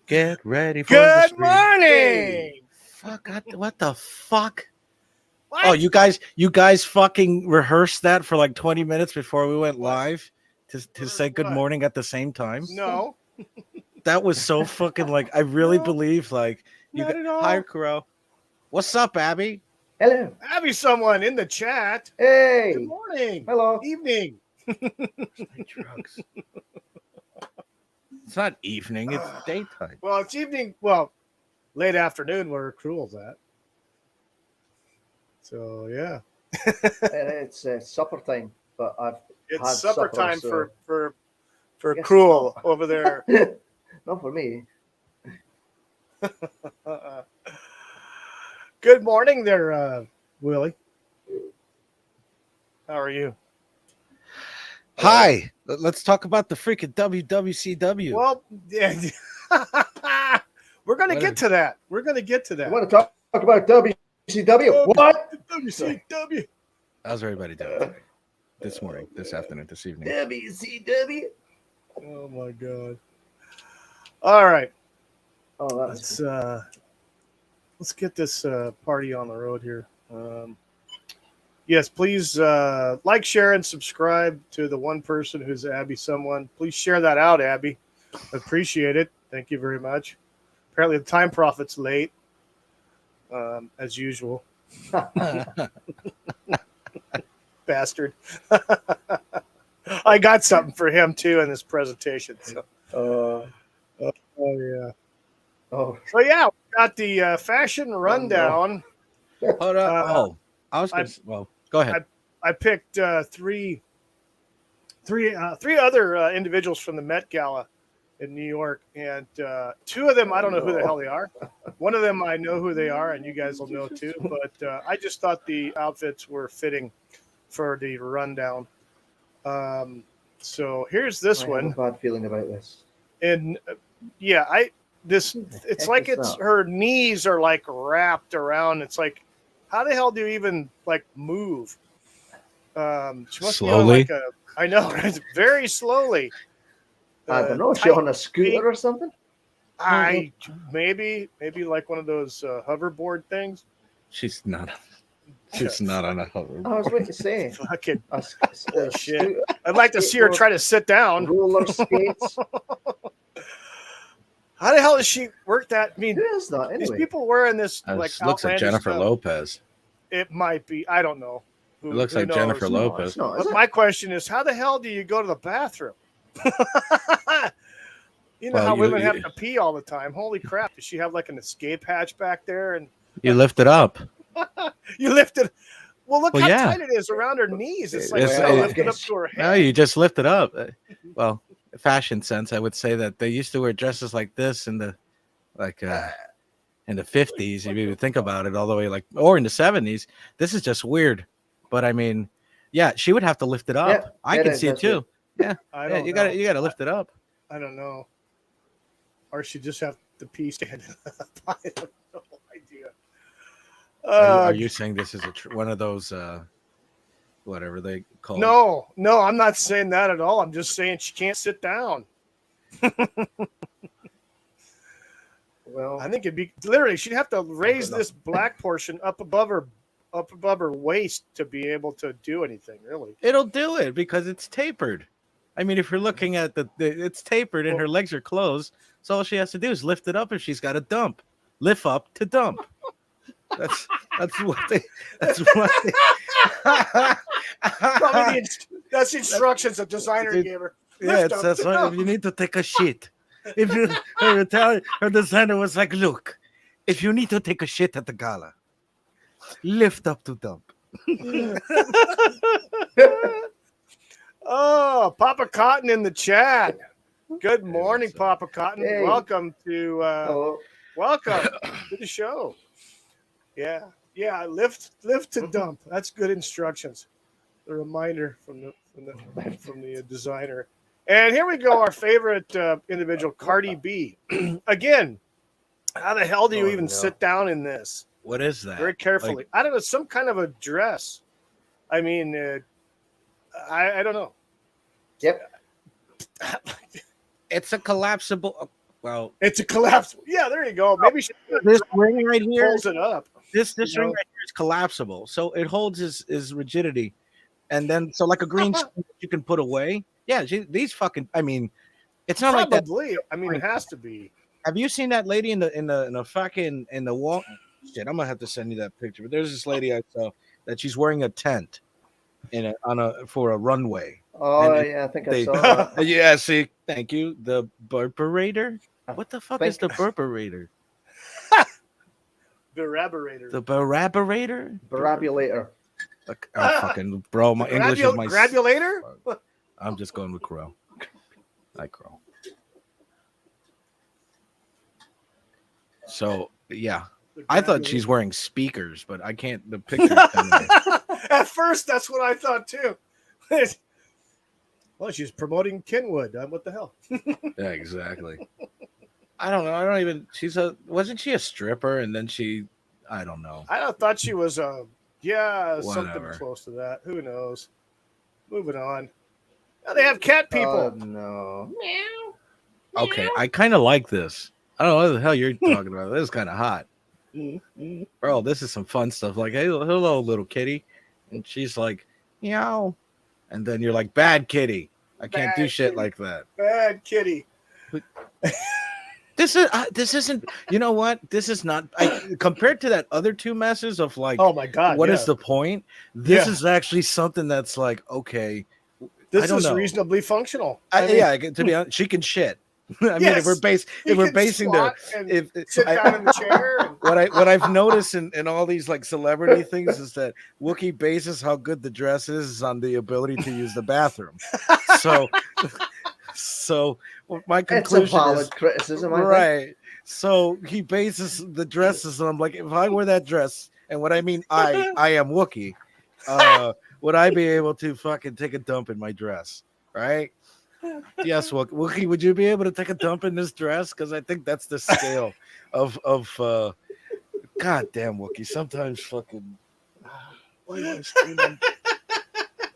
Get ready for Good the street. morning. Fuck, what the fuck? What? Oh, you guys fucking rehearsed that for like 20 minutes before we went live to say good What? morning at the same time? No, That was so fucking like, I really No, believe like, not at all. Hi, Crow. What's up, Abby? Hello. Have you someone in the chat? Hey. Good morning. Hello. Evening. Drugs. It's not evening, it's daytime. Well, it's evening. Well, late afternoon where Cruel's at. So yeah, It's supper time, but I've it's had supper time so- for Guess Cruel not. over there. Not for me. Good morning, there, Willie. How are you? Hi, let's talk about the freaking WWCW. Well, yeah. We're going to Whatever. get to that. We're going to get to You that. want to talk about WCW? What? WCW. How's everybody doing today? This morning, this afternoon, this evening. WCW? Oh my God. All right. Oh, that's Let's get this party on the road here. Yes, please like, share, and subscribe to the one person who's Abby someone. Please share that out, Abby. Appreciate it. Thank you very much. Apparently the time prophet's late, as usual. Bastard. I got something for him too in this presentation. So. Oh yeah. oh, So yeah, we got the fashion rundown. Hold up. I was gonna, well, go ahead. I picked three other individuals from the Met Gala in New York, and two of them I don't know who the hell they are. One of them I know who they are, and you guys will know too. But I just thought the outfits were fitting for the rundown. So here's this I one. have a bad feeling about this. And it's like her knees are like wrapped around. It's like, how the hell do you even like move? She must Slowly? be on I know, right? Very slowly. I don't know. Is she on a scooter or something? Maybe like one of those hoverboard things. She's not on a hover. I was waiting to say. Fucking Holy shit. I'd like to see her try to sit down. Roller skates. How the hell does she work that? I mean, Who is that anyway? these people wearing this like It looks like outlandish Jennifer stuff. Lopez. It might be. I don't know. It looks Who like knows? Jennifer No, Lopez. it's not, is But it? my question is, how the hell do you go to the bathroom? You know Well, how you- women you- have to pee all the time. Holy crap! Does she have like an escape hatch back there? And You lift it up. you lift it. Well, look Well, how yeah. tight it is around her knees. It's like It's- you gotta it- lift it up to her head. No, you just lift it up. Well, fashion sense, I would say that they used to wear dresses like this in the in the 50s. If you think about it, all the way or in the 70s. This is just weird. But I mean, yeah, she would have to lift it up. Yeah, I it can is, see it that's too. Yeah, I yeah, don't you know. got to lift it up. I don't know. Or she just have to pee standing up. I have no idea. Are you saying this is one of those whatever they call it? No, I'm not saying that at all. I'm just saying she can't sit down. Well, I think it'd be literally she'd have to raise this black portion up above her waist to be able to do anything. Really, It'll do it because it's tapered. I mean, if you're looking at it's tapered and her legs are closed, so all she has to do is lift it up if she's got a dump. Lift up to dump. That's what they. probably that's the instructions a designer gave her. Yeah, Lift it up says to right, dump. if you need to take a shit. If you her designer was like, look, if you need to take a shit at the gala, lift up to dump. Oh, Papa Cotton in the chat. Good morning, Papa Cotton. Hey. Welcome to hello. welcome to the show. Yeah, lift to dump. That's good instructions. A reminder from the designer. And here we go, our favorite individual, Cardi B. Again, how the hell do you even sit down in this? What is that? Very carefully. I don't know, some kind of a dress. I mean, I don't know. Yep. It's a collapsible. Well, It's a collapsible. Yeah, there you go. Maybe she this ring right here, pulls it up. this you ring know? right here is collapsible, so it holds his rigidity, and then so like a green screen that you can put away. Yeah, these fucking. I mean, it's not like that. Probably. I mean, it has to be. Have you seen that lady in the fucking in the wall? Shit, I'm gonna have to send you that picture. But there's this lady I saw that she's wearing a tent for a runway. Oh, And yeah, I think I they- saw that. Yeah, see, thank you. The burperator. What the fuck is the think- burperator? The Raberator. The barabarator? Barabulator. Like, I'm fucking bro. My English is my. Grabulator? I'm just going with Crow. Hi, Crow. So yeah, I thought she's wearing speakers, but I can't. The picture. At first, that's what I thought too. Well, she's promoting Kenwood. What the hell? Yeah, exactly. I don't know. I don't even. Wasn't she a stripper? And then I don't know. I thought she was something Whatever. close to that. Who knows? Moving on. Now they have cat people. Oh, no. Okay, I kind of like this. I don't know what the hell you're talking about. This is kind of hot. Bro, this is some fun stuff. Like, hey, hello, little kitty. And she's like, meow. And then you're like, bad kitty. I can't do shit like that. Bad kitty. This isn't, you know what? This is not, compared to that other two messes of like, Oh my God. what yeah. is the point? This Yeah. is actually something that's like, okay. This I don't is know. reasonably functional. I mean, Yeah, to be honest, she can shit. I mean, Yes. if we're can basing squat and sit down in the chair. And, what I've noticed in all these like celebrity things is that Wookiee bases how good the dress is on the ability to use the bathroom. So my It's a conclusion valid is criticism, I think. right. So he bases the dresses, and I'm like, if I wear that dress, and what I mean, I am Wookiee, would I be able to fucking take a dump in my dress? Right? Yes, Wookiee, would you be able to take a dump in this dress? Because I think that's the scale of God damn Wookiee. Sometimes fucking why am I screaming?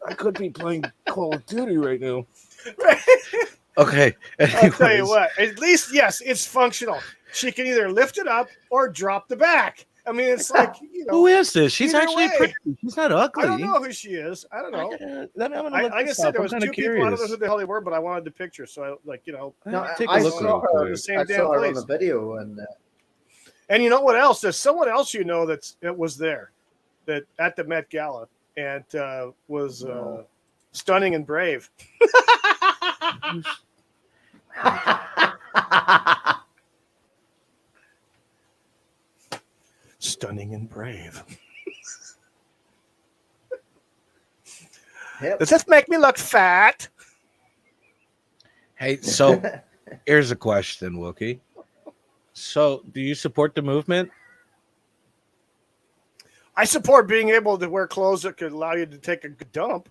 I could be playing Call of Duty right now. Okay. I'll tell you anyways. what. At least, yes, it's functional. She can either lift it up or drop the back. I mean, it's like, you know. Who is this? She's either actually way. pretty. She's not ugly. I don't know who she is. I don't know. I'm gonna Like look I this said, up. there I'm was kinda two people. I don't know curious. who the hell they were, but I wanted the picture. So I like, you know. No, Take a I look saw real her. quick. Same I damn saw her on place. the video, and And you know what else? There's someone else you know that was there, that at the Met Gala and was stunning and brave. Stunning and brave. yep. Does this make me look fat? Hey, so here's a question, Wookie. So, do you support the movement? I support being able to wear clothes that could allow you to take a good dump.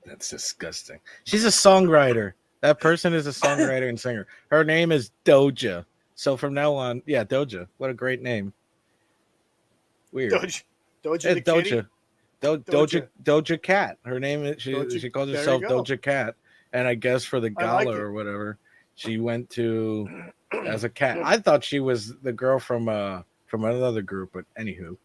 That's disgusting. She's a songwriter. That person is a songwriter and singer. Her name is Doja. So from now on, yeah, Doja. What a great name. Weird. Doja Hey, the kitty. Doja Cat. Her name is she calls there herself you go. Doja Cat. And I guess for the I like gala it. or whatever, she went to as a cat. I thought she was the girl from another group, but anywho.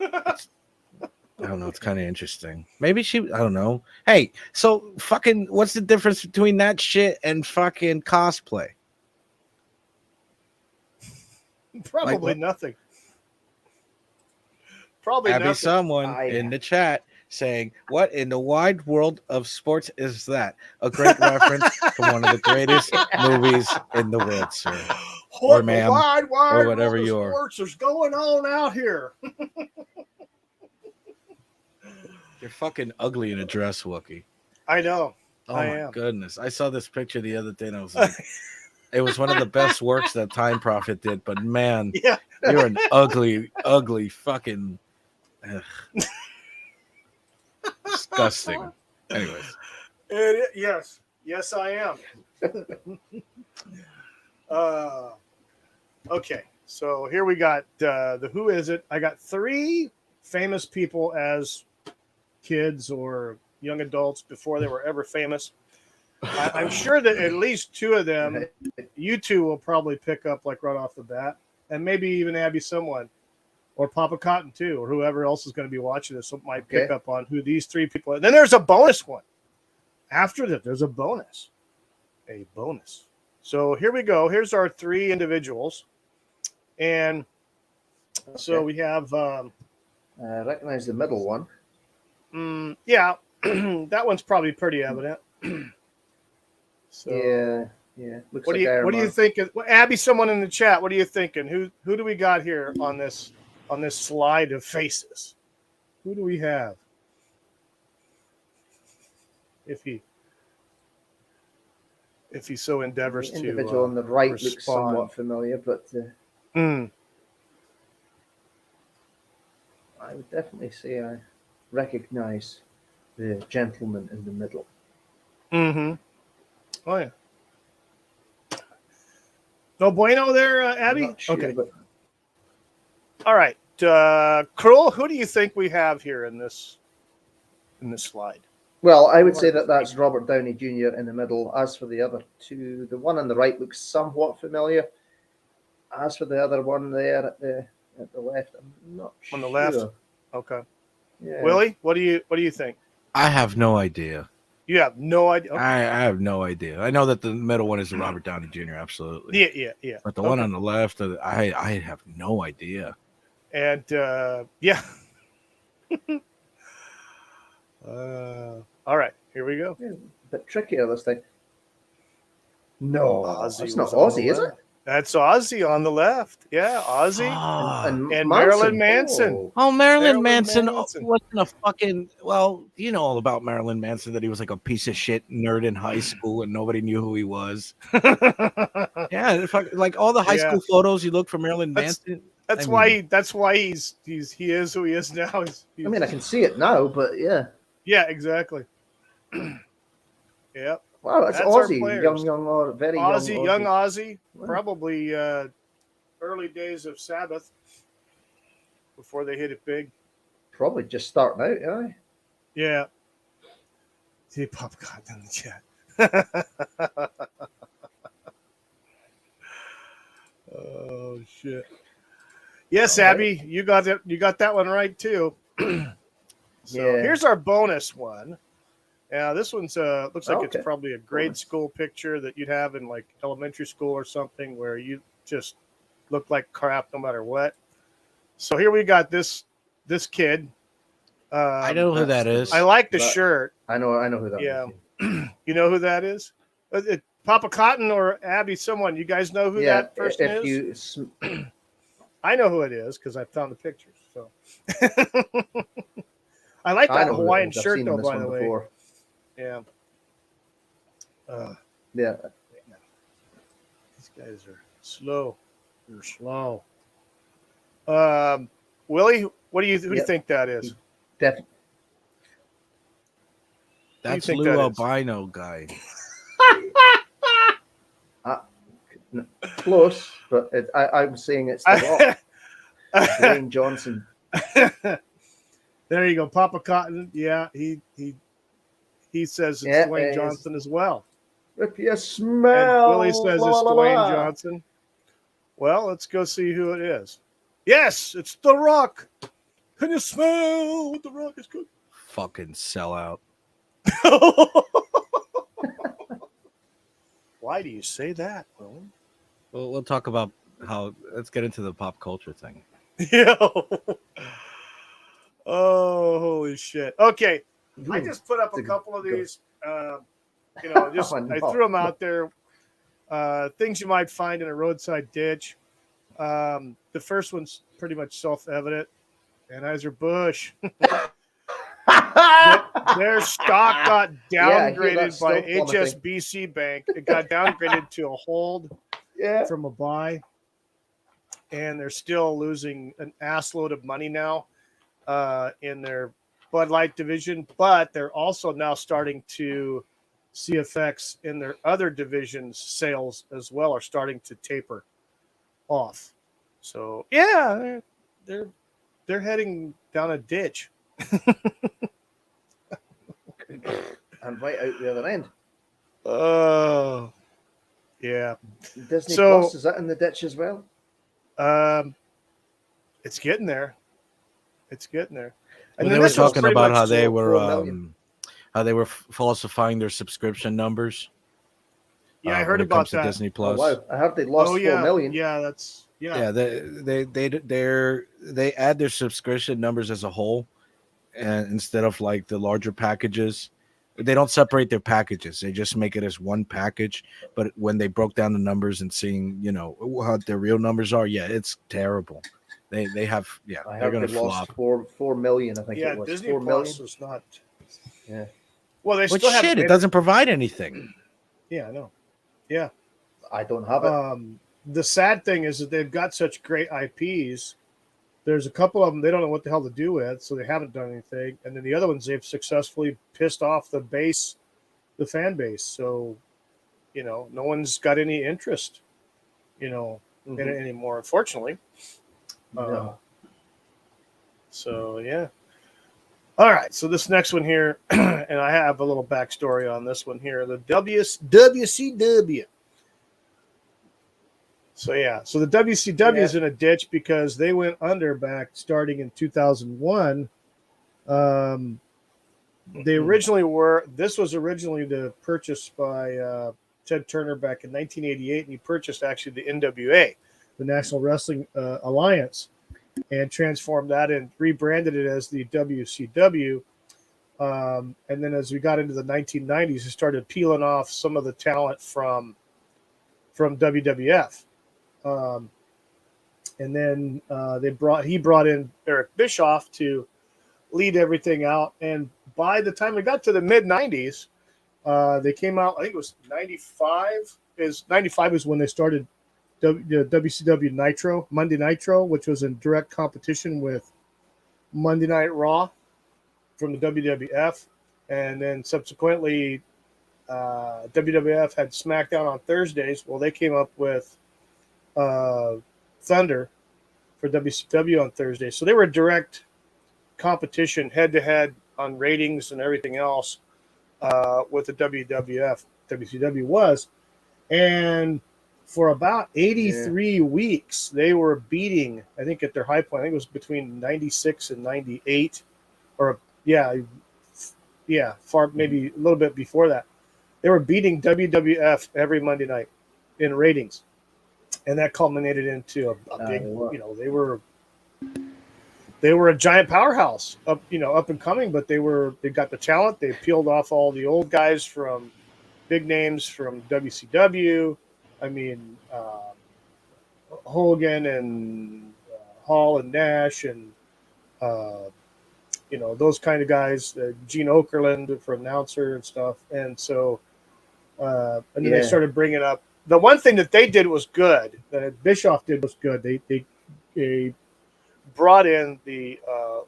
I don't know. It's kind of interesting. Maybe I don't know. Hey, so fucking, what's the difference between that shit and fucking cosplay? Probably Like, nothing. Probably Abby, nothing. someone in the chat saying, "What in the wide world of sports is that?" A great reference from one of the greatest movies in the world, sir. What ma'am, wide or whatever world of you are. sports is going on out here? You're fucking ugly in a dress, Wookie. I know. Oh I my am. goodness. I saw this picture the other day and I was like, it was one of the best works that Time Prophet did, but man, Yeah. you're an ugly, ugly fucking disgusting. Anyways. Yes, I am. Okay, so here we got the Who Is It? I got 3 famous people as kids or young adults before they were ever famous. I'm sure that at least two of them, you two will probably pick up like right off the bat, and maybe even Abby someone, or Papa Cotton too, or whoever else is going to be watching this might pick up on who these three people are. Then there's a bonus one. After that, there's a bonus. So here we go. Here's our three individuals, and so we have. I recognize the middle one. Yeah, that one's probably pretty evident. So yeah. What do you think? Abby, someone in the chat. What are you thinking? Who do we got here on this slide of faces? Who do we have? If he so endeavors the to individual on the right respond. looks somewhat familiar, but I would definitely say I recognize the gentleman in the middle. Mm-hmm. Oh yeah. No bueno there, Abby? Sure, okay. But All right. Cruel, who do you think we have here in this slide? well, I would say that's Robert Downey Jr. in the middle. As for the other two, the one on the right looks somewhat familiar. As for the other one there at the left, I'm not sure. On the left? Okay. Yeah. Willie, what do you think? I have no idea. You have no idea. Okay. I have no idea. I know that the middle one is the Robert Downey Jr. Absolutely. Yeah. But the one on the left, I have no idea. And yeah. All right, here we go. Yeah, a bit trickier this time. No, Ozzy it's not was on Ozzy, the is it? left. That's Ozzy on the left. Yeah, Ozzy And Marilyn Manson. Oh, Marilyn Manson Manson. wasn't a fucking. Well, you know all about Marilyn Manson, that he was like a piece of shit nerd in high school and nobody knew who he was. Yeah, like all the high school photos you look for Marilyn Manson. That's why he is who he is now. He's, I mean, I can see it now, but yeah. Yeah, exactly. Yep. Wow, that's our Ozzy, players. young or very Ozzy, young Ozzy, Wow. probably early days of Sabbath before they hit it big. Probably just starting out, yeah. Yeah. See, Pop got in the chat. Oh shit. Yes, Abby, you got it. You got that one right too. Here's our bonus one. Yeah, this one's looks like it's probably a grade school picture that you'd have in like elementary school or something, where you just look like crap no matter what. So here we got this kid. I know who that is. I like the shirt. I know who that is. Yeah. You know who that is? Papa Cotton or Abby, someone. You guys know who that person is? I know who it is because I found the pictures. So I like that Hawaiian shirt though, by the way. Before. Yeah. Yeah. These guys are slow. They're slow. Willie, who do you think that is? Definitely. That's Lou Albino guy. Close, but I'm saying it's the Rock. Dwayne Johnson. There you go, Papa Cotton. Yeah, he says it's Dwayne Johnson as well. If you smell, and Willie says it's Dwayne Johnson. Well, let's go see who it is. Yes, it's The Rock. Can you smell what The Rock is cooking? Fucking sellout. Why do you say that, Will? Well, we'll talk about how. Let's get into the pop culture thing. Yeah. Oh, holy shit. Okay. I just put up a couple of these. I threw them out there. Things you might find in a roadside ditch. The first one's pretty much self-evident. Anheuser-Busch. Their stock got downgraded by HSBC Bank. It got downgraded to a hold from a buy. And they're still losing an assload of money now in their Bud Light division. But they're also now starting to see effects in their other divisions. Sales as well are starting to taper off. So, yeah, they're heading down a ditch. And right out the other end. Oh, yeah. Disney So- Plus, is that in the ditch as well? It's getting there. It's getting there. Well, then they were this was talking pretty about much how they so were 4 million. falsifying their subscription numbers. Yeah, I when heard it about comes to that. Disney Oh Plus. wow! I heard they lost Oh 4 yeah, million. yeah. That's Yeah, they add their subscription numbers as a whole, and instead of like the larger packages, they don't separate their packages. They just make it as one package. But when they broke down the numbers and seeing, what their real numbers are, yeah, it's terrible. They have, yeah, I they're heard gonna they lost flop. 4 million. I think yeah. it was Disney 4 million. Plus was not. Yeah, Well, they But still haven't shit, it made doesn't provide anything. Yeah, I know. Yeah. I don't have it. The sad thing is that they've got such great IPs. There's a couple of them they don't know what the hell to do with, so they haven't done anything. And then the other ones they've successfully pissed off the fan base. So, no one's got any interest, in it anymore, unfortunately. No. So yeah. All right. So this next one here, and I have a little backstory on this one here. The WCW. So yeah. So the WCW is in a ditch because they went under back starting in 2001. They originally were. This was originally purchased by Ted Turner back in 1988, and he purchased actually the NWA, the National Wrestling Alliance, and transformed that and rebranded it as the WCW. And then as we got into the 1990s, he started peeling off some of the talent from WWF. And then he brought in Eric Bischoff to lead everything out. And by the time we got to the mid 90s, they came out, I think it was 95 is when they started WCW Nitro, Monday Nitro, which was in direct competition with Monday Night Raw from the WWF. And then subsequently, WWF had SmackDown on Thursdays. Well, they came up with Thunder for WCW on Thursday. So they were direct competition head-to-head on ratings and everything else with the WWF. WCW was. And for about 83 weeks, they were beating, I think at their high point, I think it was between 96 and 98. Or, far maybe a little bit before that. They were beating WWF every Monday night in ratings. And that culminated into a big, they were a giant powerhouse up and coming, but they got the talent. They peeled off all the old guys from big names from WCW. I mean, Hogan and Hall and Nash and, those kind of guys, Gene Okerlund for announcer and stuff. And so, and then they started bringing up, the one thing that they did was good, that Bischoff did was good. They brought in the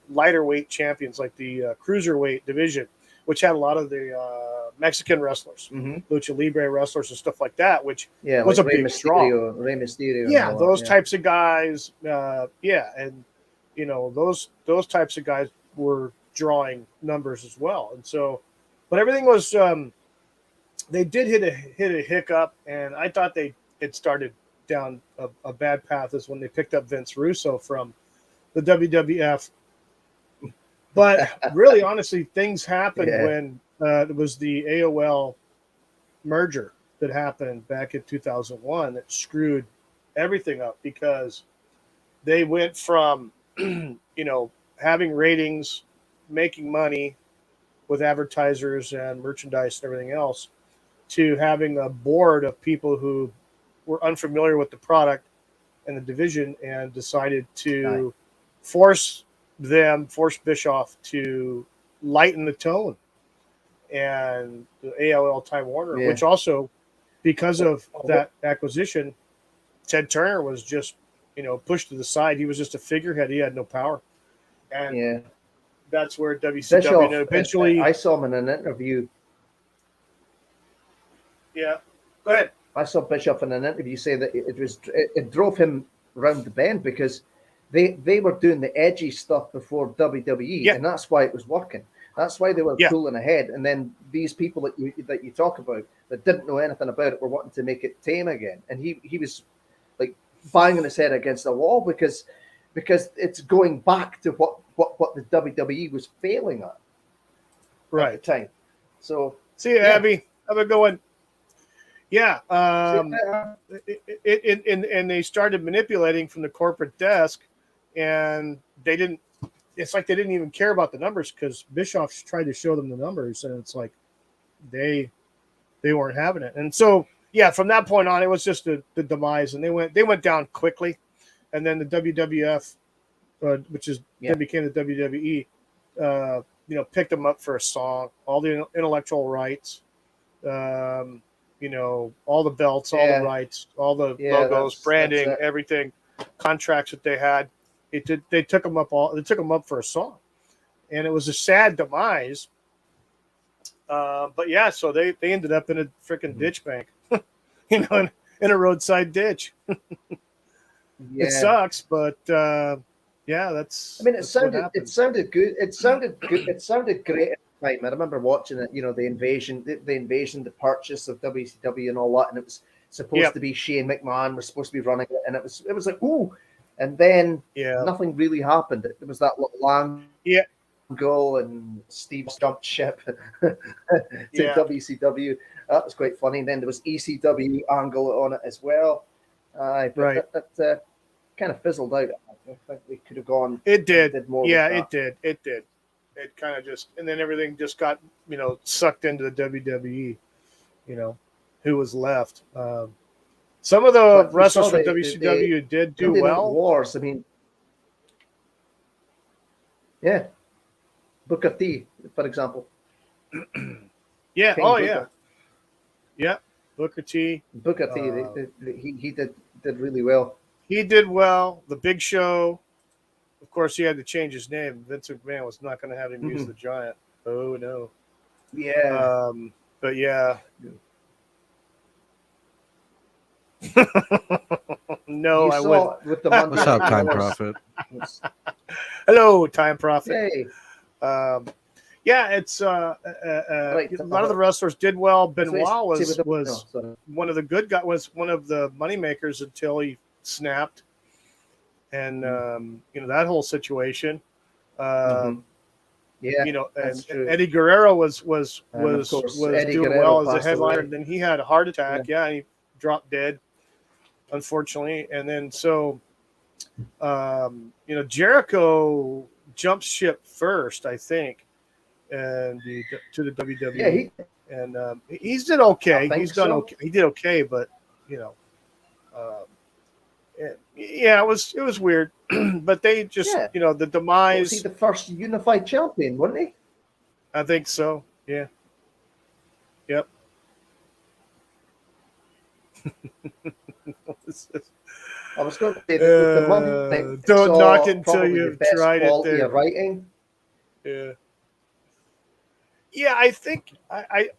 lighter weight champions, like the cruiserweight division, which had a lot of the Mexican wrestlers, Lucha Libre wrestlers and stuff like that, which was like a big draw. Rey Mysterio. Yeah, those types of guys. And those types of guys were drawing numbers as well. And so, but everything was. They did hit a hiccup, and I thought it started down a bad path is when they picked up Vince Russo from the WWF. But really, honestly, things happened when it was the AOL merger that happened back in 2001 that screwed everything up, because they went from having ratings, making money with advertisers and merchandise and everything else, to having a board of people who were unfamiliar with the product and the division, and decided to force Bischoff to lighten the tone. And the AOL Time Warner, which also, because of that acquisition, Ted Turner was just, pushed to the side. He was just a figurehead. He had no power. And that's where WCW Bischoff, eventually. I saw him in an interview. Yeah, go ahead. I saw Bischoff in an interview say that it drove him round the bend, because they were doing the edgy stuff before WWE, and that's why it was working. That's why they were Yeah. pulling ahead. And then these people that you talk about that didn't know anything about it were wanting to make it tame again. And he was like banging his head against the wall because it's going back to what the WWE was failing at Right. the time. So see you, yeah. Abby. Have a good one. Yeah. So, And they started manipulating from the corporate desk, and they didn't. It's like they didn't even care about the numbers because Bischoff tried to show them the numbers, and it's like they weren't having it. And so yeah, from that point on, it was just the demise, and they went down quickly, and then the WWF, which is then became the WWE, picked them up for a song, all the intellectual rights. All the belts, all the rights, all the logos, branding, everything, contracts that they had. They took them up for a song, and it was a sad demise. But yeah, so they ended up in a freaking ditch bank, in a roadside ditch. It sucks, but that's. I mean, it that's what happened. it sounded good. It sounded good. It sounded great at the time. I remember watching it. The invasion, the purchase of WCW, and all that. And it was supposed to be Shane McMahon was supposed to be running it, and it was like ooh, and then nothing really happened. It was that long goal, and Steve jumped ship to WCW. That was quite funny. And then there was ECW angle on it as well. But that kind of fizzled out. I think we could have gone. It did. Did more. Yeah, it did. It did. It kind of just, and then everything just got sucked into the WWE. Who was left? Some of the wrestlers from WCW did do well. Wars. I mean, yeah. Booker T, for example. Yeah. King Booker. Yeah. Yeah. Booker T. Booker T. He did really well. He did well. The Big Show. Of course, he had to change his name. Vince McMahon was not going to have him use the Giant. Oh no. Yeah. But yeah. No, I wouldn't. With the What's up, Time Prophet? Hello, Time Prophet. Hey. It's a lot of the wrestlers did well. Benoit was one of the good guys, was one of the moneymakers until he snapped, and that whole situation. And Eddie Guerrero was doing well as a headliner. And then he had a heart attack. Yeah, and he dropped dead, unfortunately. And then so, Jericho jumped ship first, I think, and to the WWE. He's did okay. He's done okay. He did okay, but it was weird. But they just the demise. Was he the first unified champion, wasn't he? I think so. Yeah. Yep. I was going to say the one don't knock it until you've tried it. There. Writing. Yeah. Yeah, I think I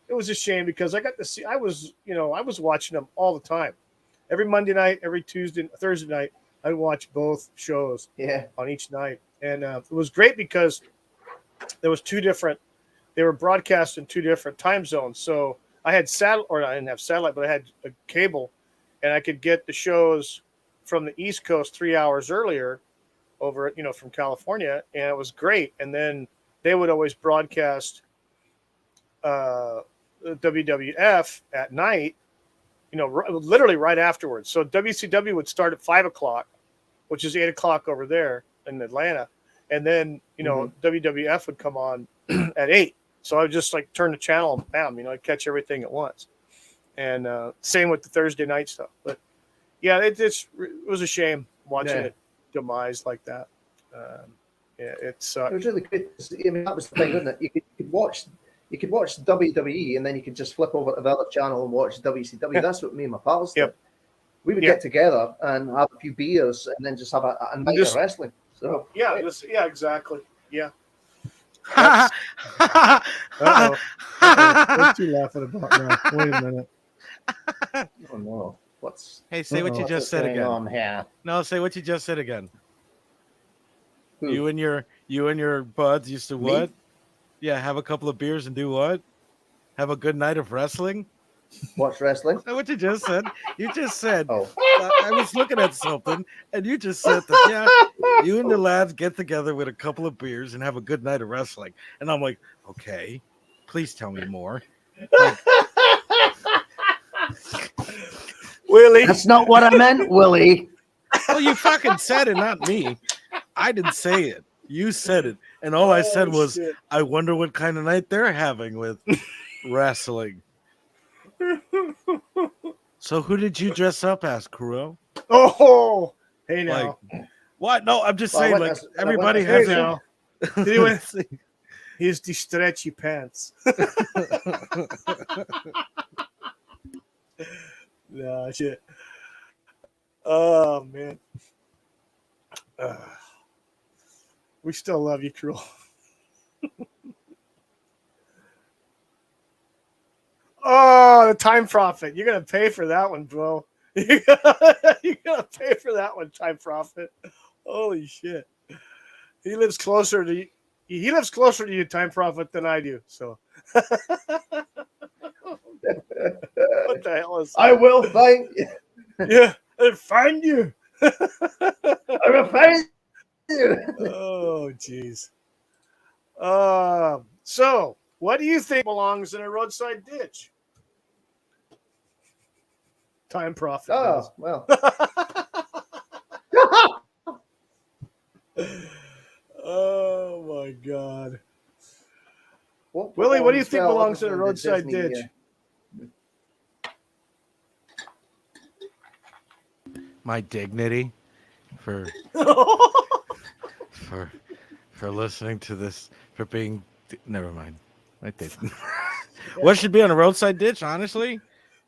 it was a shame because I got to see. I was watching them all the time, every Monday night, every Thursday night. I would watch both shows. On each night, and it was great because there was two different. They were broadcast in two different time zones, so I had I didn't have satellite, but I had a cable, and I could get the shows from the East Coast 3 hours earlier, over from California, and it was great. And then they would always broadcast WWF at night, literally right afterwards. So WCW would start at 5 o'clock, which is 8 o'clock over there in Atlanta, and then WWF would come on at 8. So I would just like turn the channel and bam, I'd catch everything at once. And same with the Thursday night stuff. But yeah, it was a shame watching it demise like that. It sucked. It was really good. I mean, that was the thing, wasn't it? You could watch WWE, and then you could just flip over to the other channel and watch WCW. Yeah. That's what me and my pals did. We would get together and have a few beers, and then just have a night of wrestling. So exactly. Yeah. What you laughing about now? Wait a minute. Oh no! Hey, say what you just said again. On here? No, say what you just said again. Who? You and your buds used to Me? what? Yeah, have a couple of beers and do what? Have a good night of wrestling? Watch wrestling? Is that what you just said? You just said, Oh, I was looking at something, and you just said that, yeah, you and the lads get together with a couple of beers and have a good night of wrestling. And I'm like, okay, please tell me more. Like, Willie. that's not what I meant, Willie. well, you fucking said it, not me. I didn't say it. You said it. And all I said was, shit. I wonder what kind of night they're having with wrestling. So who did you dress up as, Kuro? Oh, hey now. Like, what? No, I'm just Well, I saying, went like, as- I everybody went as- Hey has now. Did he win? He's the stretchy pants. Nah, shit. Oh man. We still love you, Cruel. Oh, the time prophet. You're gonna pay for that one, bro. You're gonna pay for that one, time prophet. Holy shit. He lives closer to you, time prophet, than I do. So what the hell is that? I will find you. Yeah, I'll find you. I will find you. Oh, jeez. So, what do you think belongs in a roadside ditch? Time prophet. Oh, well. Oh my God, What Willie, what do you belongs- think well, belongs in other a than the roadside Disney, ditch? my dignity for listening to this, for being, never mind. I did. What should be on a roadside ditch, honestly?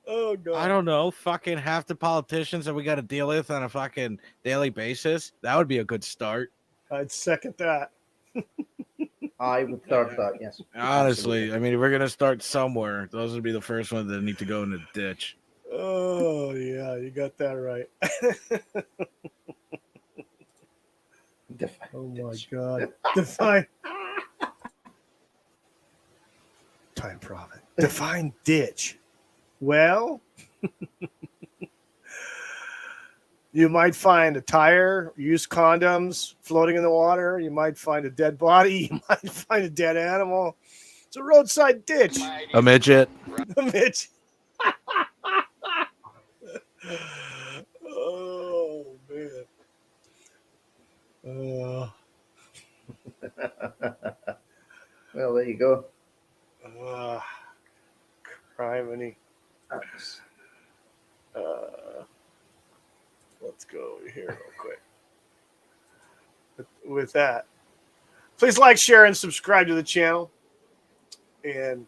Oh God, I don't know. Fucking half the politicians that we got to deal with on a fucking daily basis. That would be a good start. I'd second that. I would third that, yes. Honestly, I mean, if we're gonna start somewhere, those would be the first ones that need to go in the ditch. Oh yeah, you got that right. Define Oh my ditch. God, define time prophet. Define ditch. Well, you might find a tire, used condoms floating in the water. You might find a dead body. You might find a dead animal. It's a roadside ditch. A midget. Mitch. Oh man. Well, there you go. Criminy. Let's go over here real quick. With that, please like, share, and subscribe to the channel, and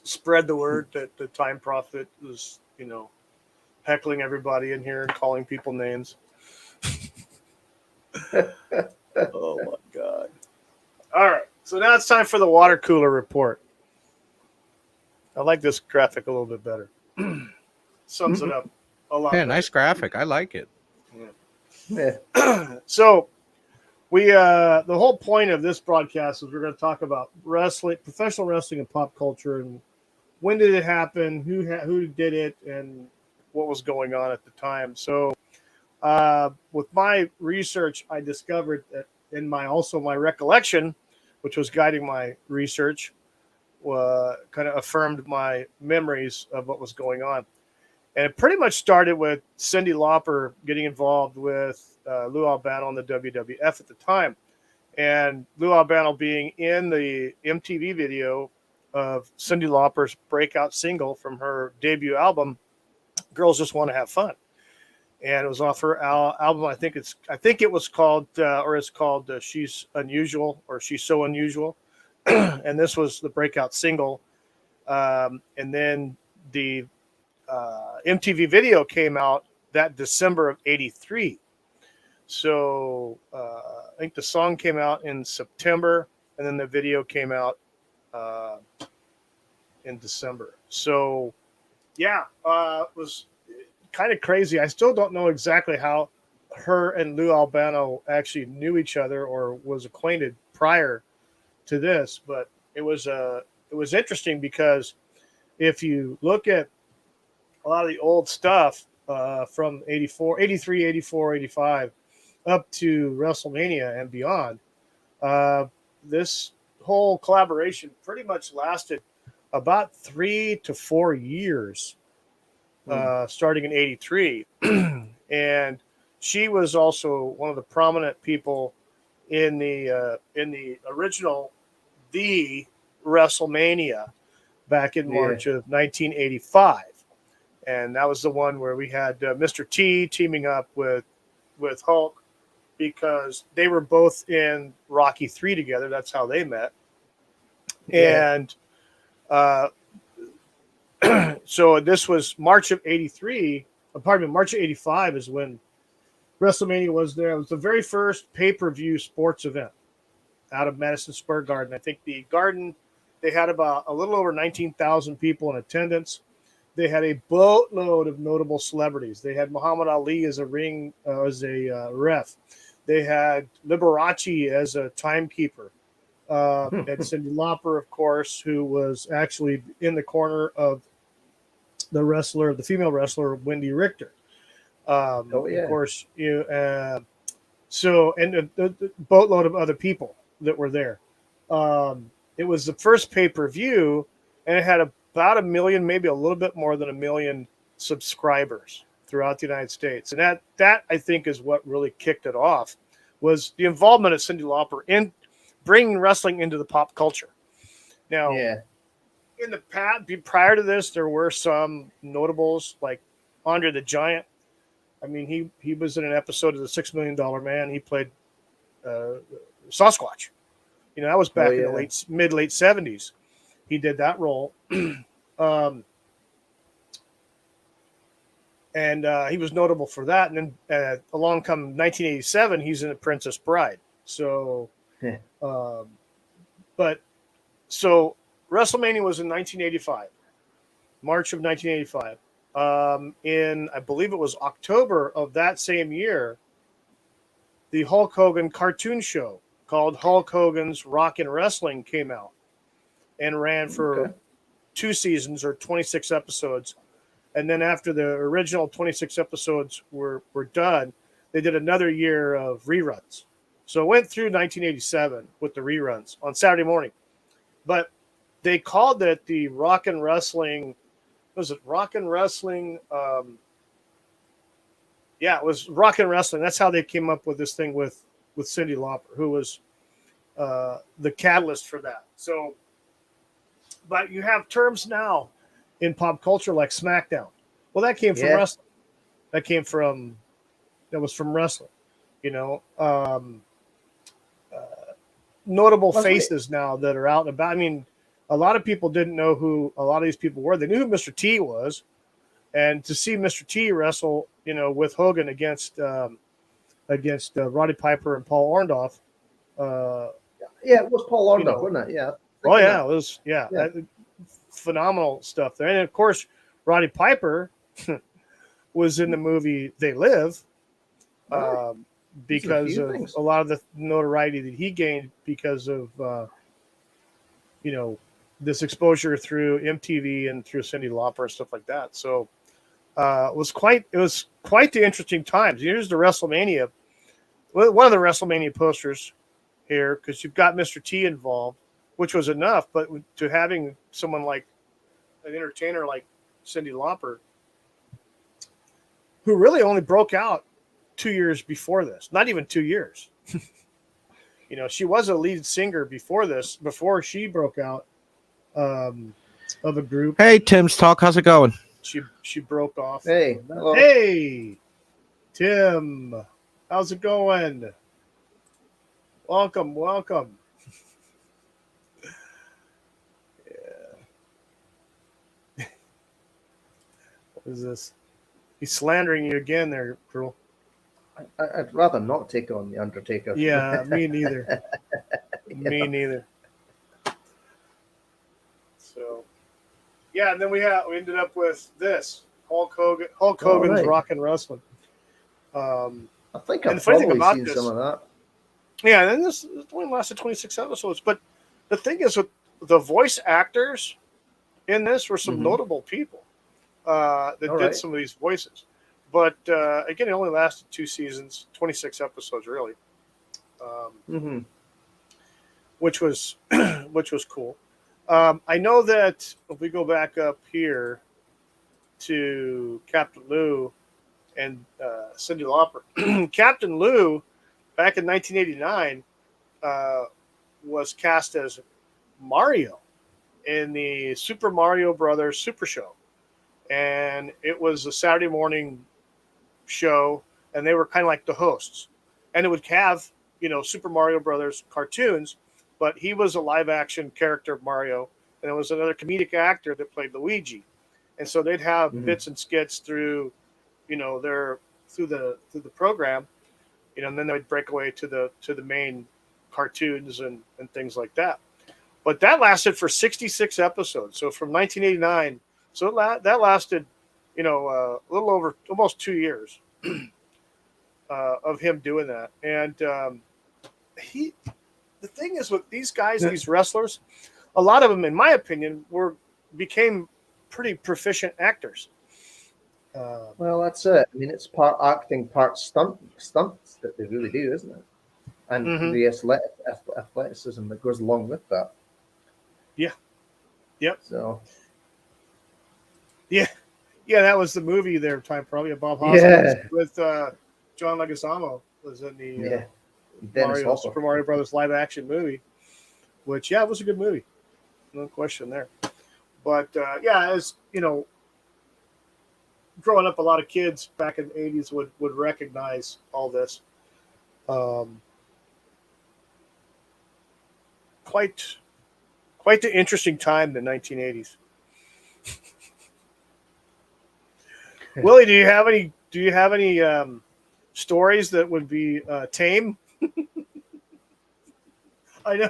spread the word that the Time Prophet is, heckling everybody in here and calling people names. Oh my God! All right, so now it's time for the water cooler report. I like this graphic a little bit better. Sums it up a lot. Yeah, better. nice graphic. I like it. Yeah. So we the whole point of this broadcast is we're going to talk about wrestling, professional wrestling, and pop culture, and when did it happen, who did it, and what was going on at the time. So with my research, I discovered that in my recollection, which was guiding my research, kind of affirmed my memories of what was going on. And it pretty much started with Cyndi Lauper getting involved with Lou Albano on the WWF at the time. And Lou Albano being in the MTV video of Cyndi Lauper's breakout single from her debut album, Girls Just Want to Have Fun. And it was off her album. I think it was called, it's called She's Unusual, or She's So Unusual. And this was the breakout single. And then the MTV video came out that December of '83. So I think the song came out in September, and then the video came out in December. So yeah, it was kind of crazy. I still don't know exactly how her and Lou Albano actually knew each other or was acquainted prior to this, but it was interesting because if you look at a lot of the old stuff from 84, 83, 84, 85 up to WrestleMania and beyond, this whole collaboration pretty much lasted about 3 to 4 years, starting in 83. And she was also one of the prominent people in the original The WrestleMania back in March of 1985. And that was the one where we had Mr. T teaming up with Hulk, because they were both in Rocky 3 together. That's how they met. Yeah. And so this was March of 83. Pardon me, March of 85 is when WrestleMania was there. It was the very first pay-per-view sports event out of Madison Square Garden. I think the Garden, they had about a little over 19,000 people in attendance. They had a boatload of notable celebrities. They had Muhammad Ali as a ref. They had Liberace as a timekeeper. And Cyndi Lauper, of course, who was actually in the corner of the female wrestler, Wendy Richter. Of course, and the boatload of other people that were there. It was the first pay-per-view, and it had about 1 million, maybe a little bit more than 1 million subscribers throughout the United States. And that I think is what really kicked it off, was the involvement of Cyndi Lauper in bringing wrestling into the pop culture. Now, in the past, prior to this, there were some notables like Andre the Giant. I mean, he was in an episode of the $6 Million Man. He played Sasquatch. That was back in the mid-late 70s. He did that role. And he was notable for that. And then along come 1987, he's in The Princess Bride. So, so WrestleMania was in 1985, March of 1985. In, I believe it was October of that same year, the Hulk Hogan cartoon show called Hulk Hogan's Rockin' Wrestling came out and ran for 2 seasons or 26 episodes. And then after the original 26 episodes were done, they did another year of reruns. So it went through 1987 with the reruns on Saturday morning. But they called it the Rockin' Wrestling. Was it Rockin' Wrestling? Yeah, it was Rockin' Wrestling. That's how they came up with this thing with Cyndi Lauper, who was the catalyst for that. So, but you have terms now in pop culture like SmackDown. Well, that came from wrestling. That was from wrestling. Notable faces now that are out and about. I mean, a lot of people didn't know who a lot of these people were. They knew who Mr. T was, and to see Mr. T wrestle, with Hogan against Roddy Piper and Paul Orndorff. It was Paul Orndorff, wasn't it? Yeah. Oh yeah, it was. Yeah. Phenomenal stuff there, and of course, Roddy Piper was in the movie They Live. Because of a lot of the notoriety that he gained because of, this exposure through MTV and through Cyndi Lauper and stuff like that. So it was quite the interesting times. Here's the WrestleMania, one of the WrestleMania posters here, because you've got Mr. T involved, which was enough. But to having someone like an entertainer like Cyndi Lauper, who really only broke out 2 years before this, not even 2 years. She was a lead singer before this, before she broke out of a group. Hey, Tim's Talk, how's it going? She broke off. Hey, hello. Hey, Tim, how's it going? Welcome. Yeah. What is this? He's slandering you again there, Cruel. I'd rather not take on the Undertaker. Yeah, me neither. Me neither. So, yeah, and then we ended up with this Hulk Hogan's Rockin' Wrestling. I think And I've the funny thing probably about seen this, some of that. yeah, and this only lasted 26 episodes. But the thing is, with the voice actors in this were some Mm-hmm. notable people that All did right. some of these voices. But again, it only lasted 2 seasons, 26 episodes, really, um, Mm-hmm. which was which was cool. I know that if we go back up here to Captain Lou and Cyndi Lauper, Captain Lou back in 1989 uh, was cast as Mario in the Super Mario Brothers Super Show, and it was a Saturday morning show, and they were kind of like the hosts, and it would have Super Mario Brothers cartoons, but he was a live action character of Mario, and there was another comedic actor that played Luigi, and so they'd have Mm-hmm. bits and skits through their through the program, and then they'd break away to the main cartoons and things like that. But that lasted for 66 episodes. So from 1989, so that lasted, a little over almost 2 years of him doing that. And he, the thing is with these guys, these wrestlers, a lot of them, in my opinion, became pretty proficient actors. Well, that's it. I mean, it's part acting, part stunts that they really do, isn't it? And Mm-hmm. the athleticism that goes along with that. Yeah. Yep. So Yeah. Yeah, that was the movie there time probably. Bob Hoskins yeah, with John Leguizamo was in the yeah. Dennis Hopper. Super Mario Brothers live action movie, which it was a good movie, no question there. But yeah, as growing up, a lot of kids back in the '80s would recognize all this. Um, quite quite the interesting time, the 1980s. Willie, do you have any stories that would be tame? I know.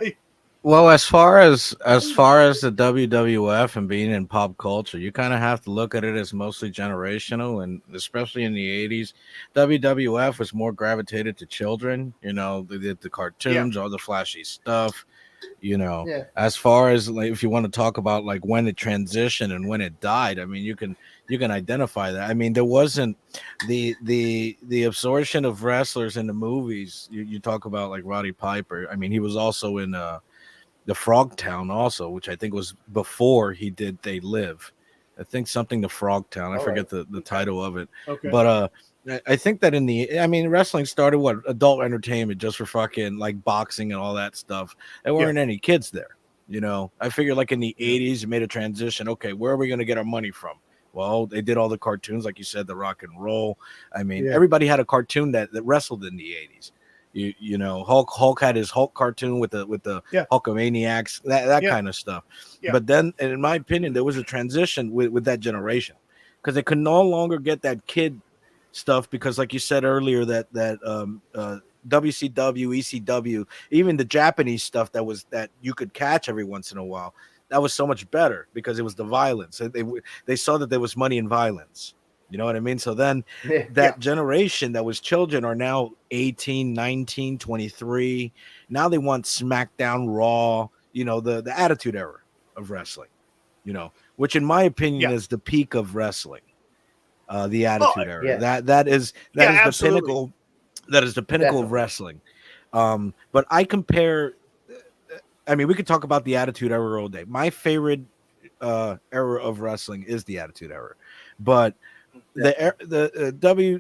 Well, as far as the WWF and being in pop culture, you kind of have to look at it as mostly generational, and especially in the '80s, WWF was more gravitated to children. They did the Yeah. cartoons, all the flashy stuff. Yeah, As far as like, if you want to talk about like when it transitioned and when it died, I mean, you can identify that. I mean, there wasn't the absorption of wrestlers in the movies. You talk about like Roddy Piper. I mean, he was also in the Frogtown also, which I think was before he did They Live. I think something the Frogtown. I all right. forget the title of it. Okay. But I think that wrestling started what adult entertainment just for fucking like boxing and all that stuff. There Yeah. weren't any kids there. I figure like in the Yeah. 80s, it made a transition. Okay, where are we gonna get our money from? Well, they did all the cartoons, like you said, the rock and roll. I mean, Yeah. everybody had a cartoon that wrestled in the 80s. Hulk had his Hulk cartoon with the Yeah. Hulkamaniacs, that Yeah. kind of stuff. Yeah. But then, in my opinion, there was a transition with that generation because they could no longer get that kid stuff because, like you said earlier, that WCW, ECW, even the Japanese stuff that you could catch every once in a while, that was so much better because it was the violence. They saw that there was money in violence. You know what I mean? So then Yeah, Yeah. that generation that was children are now 18, 19, 23. Now they want SmackDown, Raw, the Attitude Era of wrestling, which in my opinion Yeah. is the peak of wrestling. The Oh, Attitude Era. yeah, That is the absolutely. pinnacle. That is the pinnacle of definitely. wrestling. But I compare. I mean, we could talk about the Attitude Era all day. My favorite era of wrestling is the Attitude Era, but WCW,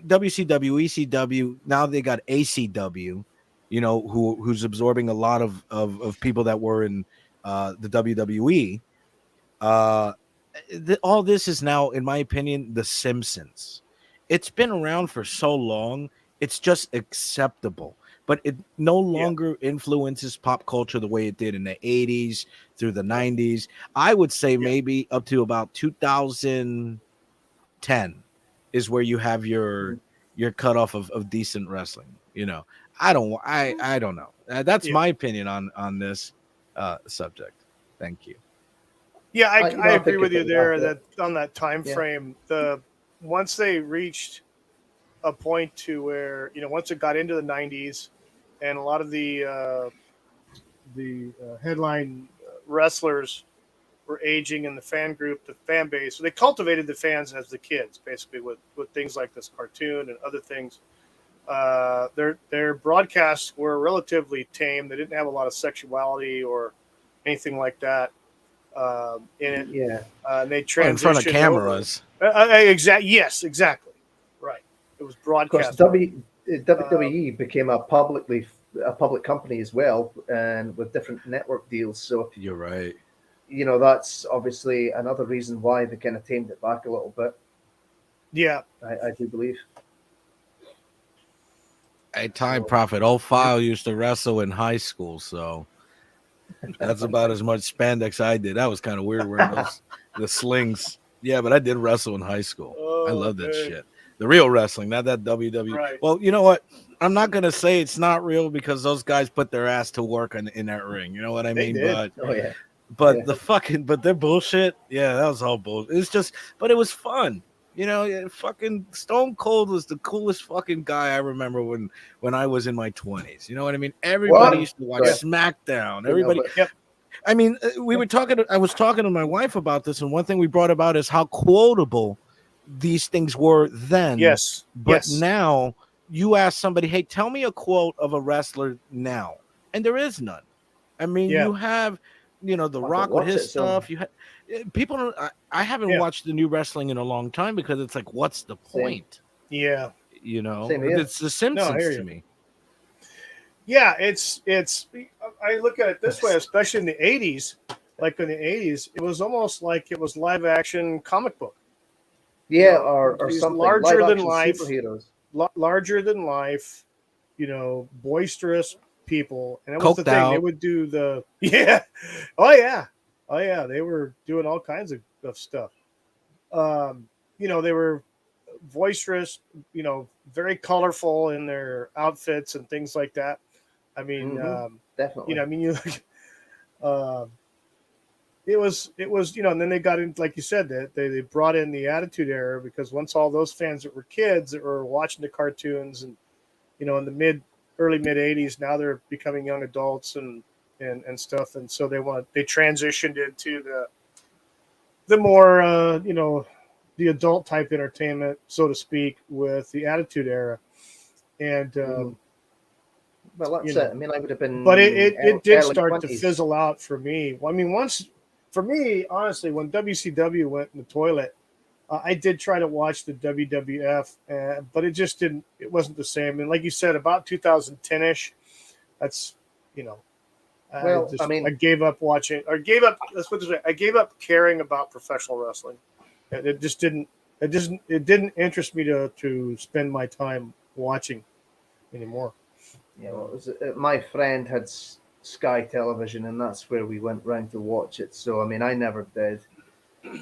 ECW, now they got ACW, who's absorbing a lot of people that were in the WWE. Uh, all this is now, in my opinion, The Simpsons. It's been around for so long, it's just acceptable, but it no Yeah. longer influences pop culture the way it did in the 80s through the 90s. I would say Yeah. maybe up to about 2010 is where you have Mhm. your cutoff of decent wrestling. I don't know. That's Yeah. my opinion on this subject. Thank you. Yeah. I, You I know, I agree think with you about there that. that on that time Yeah, frame, once they reached a point to where, you know, once it got into the 90s, and a lot of the headline wrestlers were aging in the fan group, the fan base. So they cultivated the fans as the kids, basically, with things like this cartoon and other things. Their broadcasts were relatively tame. They didn't have a lot of sexuality or anything like that in it. Yeah. And they transitioned in front of cameras. Yes, exactly. Right. It was Of course, broadcast. WWE became a public company as well, and with different network deals. So You're right. you know, that's obviously another reason why they kind of tamed it back a little bit. Yeah. I do believe. Hey, Time Prophet, old File used to wrestle in high school, so that's about as much spandex I did. That was kind of weird wearing the slings. Yeah, but I did wrestle in high school. I love that shit. The real wrestling, not that WWE. Right. Well, you know what? I'm not gonna say it's not real because those guys put their ass to work in that ring. You know what I They mean? did. But but their bullshit. Yeah, that was all bullshit. It's just, but it was fun. You know, fucking Stone Cold was the coolest fucking guy I remember when I was in my 20s. You know what I mean? Everybody used to watch SmackDown. Everybody. Yep. I mean, I was talking to my wife about this, and one thing we brought about is how quotable these things were then. Yes. But now you ask somebody, hey, tell me a quote of a wrestler now, and there is none. I mean, you have, you know, The Rock with his stuff. You have people don't. I haven't watched the new wrestling in a long time because it's like, what's the point? Yeah. You know, Same here. it's The Simpsons to me. Yeah, it's. I look at it this way, especially in the 80s. Like in the 80s, it was almost like it was live action comic book. Yeah, or something larger than life superheroes. Larger than life, you know, boisterous people, and that was the thing. Out. They would do the oh yeah. They were doing all kinds of stuff. You know, they were boisterous, you know, very colorful in their outfits and things like that. I mean, definitely. You know, I mean, you look. It was, you know, and then they got in, like you said, that they brought in the Attitude Era, because once all those fans that were kids that were watching the cartoons and, you know, in the early mid 80s, now they're becoming young adults and stuff. And so they transitioned into the more, you know, the adult type entertainment, so to speak, with the Attitude Era. And, well, that's it. I mean, I would have been, but it did start 20s. to fizzle out for me. Well, I mean, for me, honestly, when WCW went in the toilet, I did try to watch the WWF, but it wasn't the same. And like you said, about 2010-ish, that's, you know, I gave up watching, or let's put it this way, I gave up caring about professional wrestling. It didn't interest me to spend my time watching anymore. Yeah, well, it was, my friend had Sky Television, and that's where we went round to watch it. So, I mean, I never did.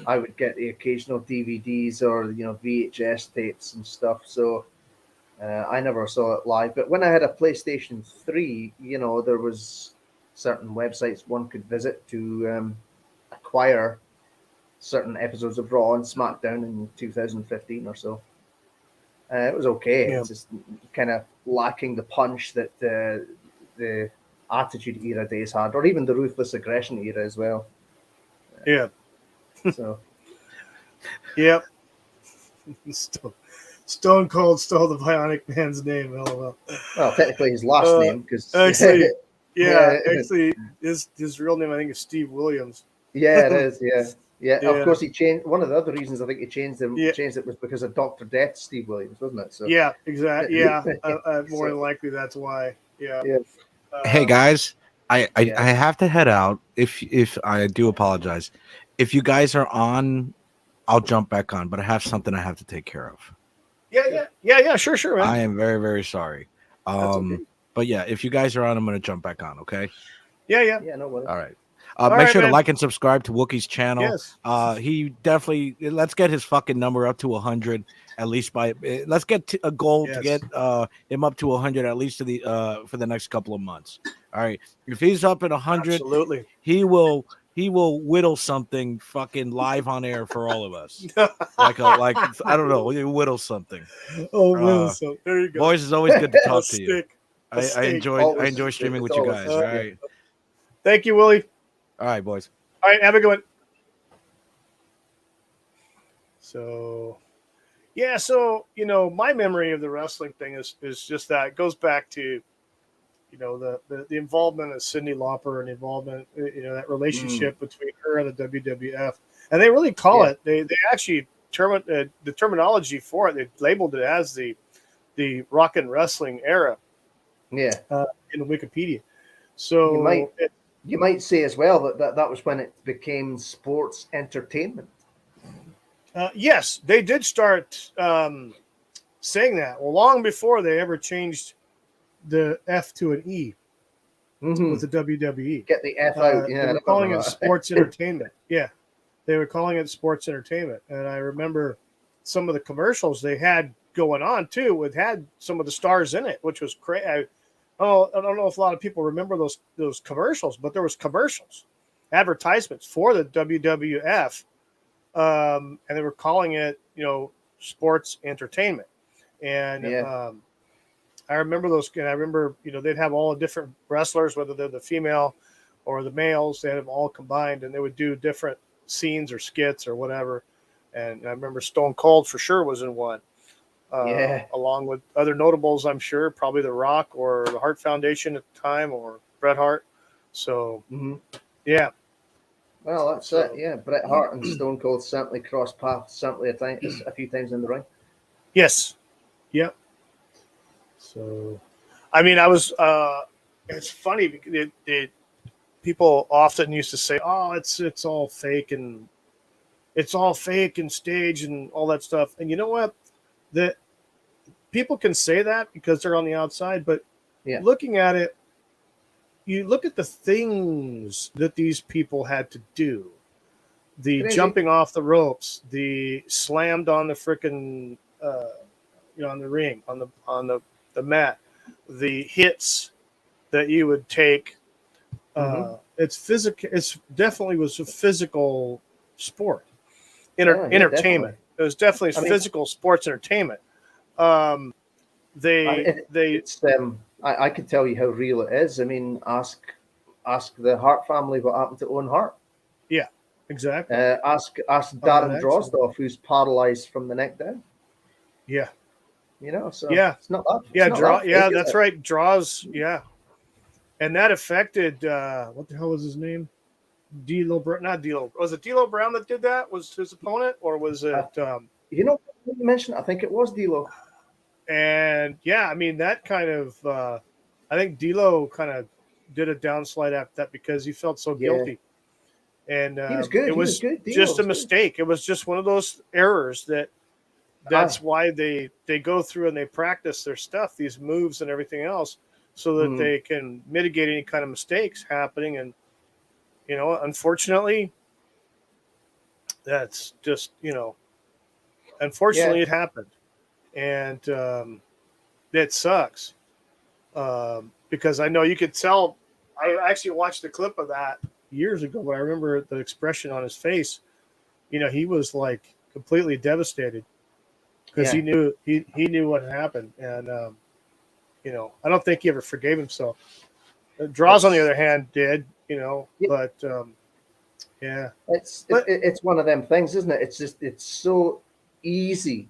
I would get the occasional DVDs or, you know, VHS tapes and stuff. So, I never saw it live. But when I had a PlayStation 3, you know, there was certain websites one could visit to acquire certain episodes of Raw and SmackDown in 2015 or so. It was okay. Yeah. It's just kind of lacking the punch that the Attitude Era days had, or even the Ruthless Aggression era as well. Yeah. So. Yep. Stone Cold stole the Bionic Man's name. LOL. Well, technically his last name, because actually, actually, his real name I think is Steve Williams. Yeah, it is. Yeah. Of course, he changed. One of the other reasons I think he changed it was because of Dr. Death, Steve Williams, wasn't it? So. Yeah, exactly. Yeah, more than likely that's why. Yeah. Hey guys, I have to head out. If I do apologize, if you guys are on, I'll jump back on. But I have something I have to take care of. Yeah. Sure, man. I am very, very sorry. Okay. But yeah, if you guys are on, I'm gonna jump back on. Okay. Yeah. No worries. All right. Make sure to like and subscribe to Wookie's channel. Yes. He definitely, let's get his fucking number up to 100 at least let's get a goal to get him up to 100 at least for the next couple of months. All right. If he's up at 100, absolutely, he will he will whittle something fucking live on air for all of us. like I don't know, he'll whittle something. Oh, Wilson. There you go. Boys, it's always good to talk to you. Stick. I enjoy streaming with you guys. All right. Thank you, Willie. All right, boys. All right, have a good one. So, yeah, so, you know, my memory of the wrestling thing is just that. It goes back to, you know, the involvement of Cyndi Lauper and involvement, you know, that relationship between her and the WWF. And they really call it, they actually, the terminology for it, they labeled it as the rock and wrestling era. Yeah. In Wikipedia. So you might say as well that was when it became sports entertainment. Yes, they did start saying that. Well, long before they ever changed the F to an E with the WWE. Get the F out. They were calling it sports entertainment. Yeah, they were calling it sports entertainment. And I remember some of the commercials they had going on too. It had some of the stars in it, which was crazy. I don't know if a lot of people remember those commercials, but there was commercials, advertisements for the WWF, and they were calling it, you know, sports entertainment. And I remember those. And I remember, you know, they'd have all the different wrestlers, whether they're the female or the males, they had them all combined, and they would do different scenes or skits or whatever. And I remember Stone Cold for sure was in one. Along with other notables, I'm sure, probably The Rock or the Hart Foundation at the time, or Bret Hart. So, yeah. Well, that's it. Yeah, Bret Hart and Stone Cold certainly crossed paths, certainly a few times in the ring. Yes. Yep. So, I mean, I was. It's funny because people often used to say, "Oh, it's all fake and it's all fake and stage and all that stuff." And you know what? That people can say that because they're on the outside, but looking at it, you look at the things that these people had to do. The jumping off the ropes, the slammed on the frickin' on the ring, on the mat, the hits that you would take. It's physical. It's definitely was a physical sport. Entertainment. Definitely. It was definitely physical sports entertainment. I could tell you how real it is. I mean, ask the Hart family what happened to Owen Hart. Yeah, exactly. Ask Darren Drozdov, who's paralyzed from the neck down. Yeah. You know, so it's not that. That's right. Draws, and that affected what the hell was his name? Not D'Lo. Was it D'Lo Brown that did that? Was his opponent, or was it? You mentioned. I think it was D'Lo. And I mean that kind of. I think D'Lo kind of did a downslide after that because he felt so guilty. And he was good. It was just a mistake. It was just one of those errors that's why they go through and they practice their stuff, these moves and everything else, so that they can mitigate any kind of mistakes happening. And you know, unfortunately, that's just, you know, unfortunately it happened. And it sucks because I know you could tell. I actually watched a clip of that years ago, but I remember the expression on his face. You know, he was like completely devastated because he knew what had happened. And, you know, I don't think he ever forgave himself. Draws, on the other hand, did. You know, but it's one of them things, isn't it? It's so easy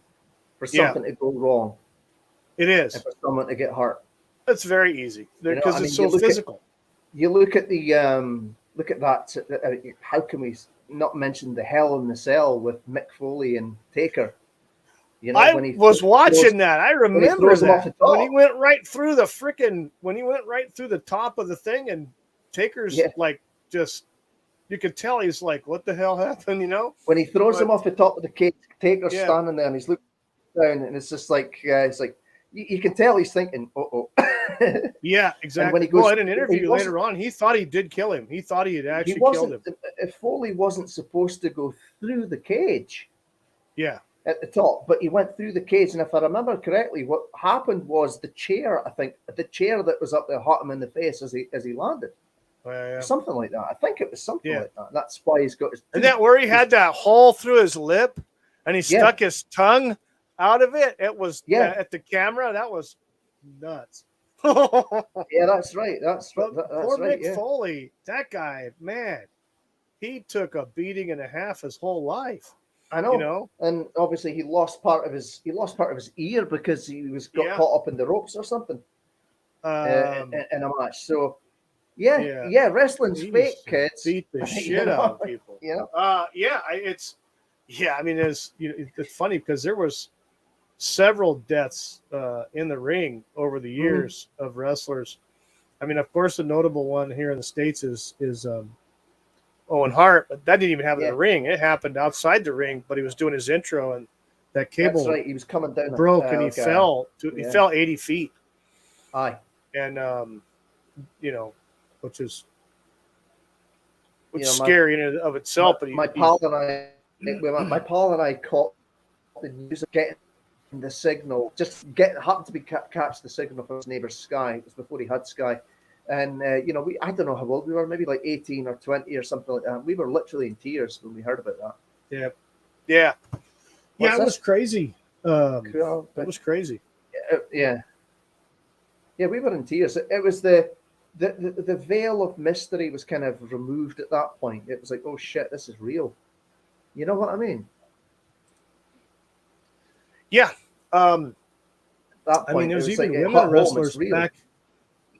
for something to go wrong. It is. And for someone to get hurt. It's very easy because it's so physical. You look at that. How can we not mention the Hell in the Cell with Mick Foley and Taker? You know, I was watching that. I remember that when he went right through the top of the thing, and Taker's like, just, you could tell he's like, what the hell happened, you know? When he throws him off the top of the cage, Taker's standing there and he's looking down, and it's just like, it's like, you can tell he's thinking, Yeah, exactly. And when he goes, in an interview later on, he thought he did kill him. He thought he had actually killed him. If Foley wasn't supposed to go through the cage. Yeah. At the top, but he went through the cage, and if I remember correctly, what happened was the chair that was up there hit him in the face as he landed. Yeah. something like that. I think it was something Yeah. like that. That's why he's got his. Isn't that where he had that hole through his lip and he stuck his tongue out of it? It was at the camera. That was nuts. Yeah, that's right. That's But that's poor right. Mick Foley, that guy, man, he took a beating and a half his whole life. I know. You know, and obviously he lost part of his ear because he got caught up in the ropes or something in a match. So yeah, wrestling's fake, kids. Beat the shit out of people. You know? I mean, it's funny because there was several deaths in the ring over the years of wrestlers. I mean, of course, the notable one here in the States is Owen Hart, but that didn't even happen in the ring. It happened outside the ring, but he was doing his intro and that cable That's right. He was coming down broke and he fell. He fell 80 feet. Aye. And which is scary in and of itself. But my pal and I caught the news of getting the signal. Happened to catch the signal from his neighbour's Sky. It was before he had Sky. And I don't know how old we were, maybe like 18 or 20 or something like that. We were literally in tears when we heard about that. Yeah. It was crazy. Cool, it was crazy. Yeah, we were in tears. It was the veil of mystery was kind of removed at that point. It was like, oh shit, this is real. You know what I mean? Yeah. That point, I mean, there was even like, women wrestlers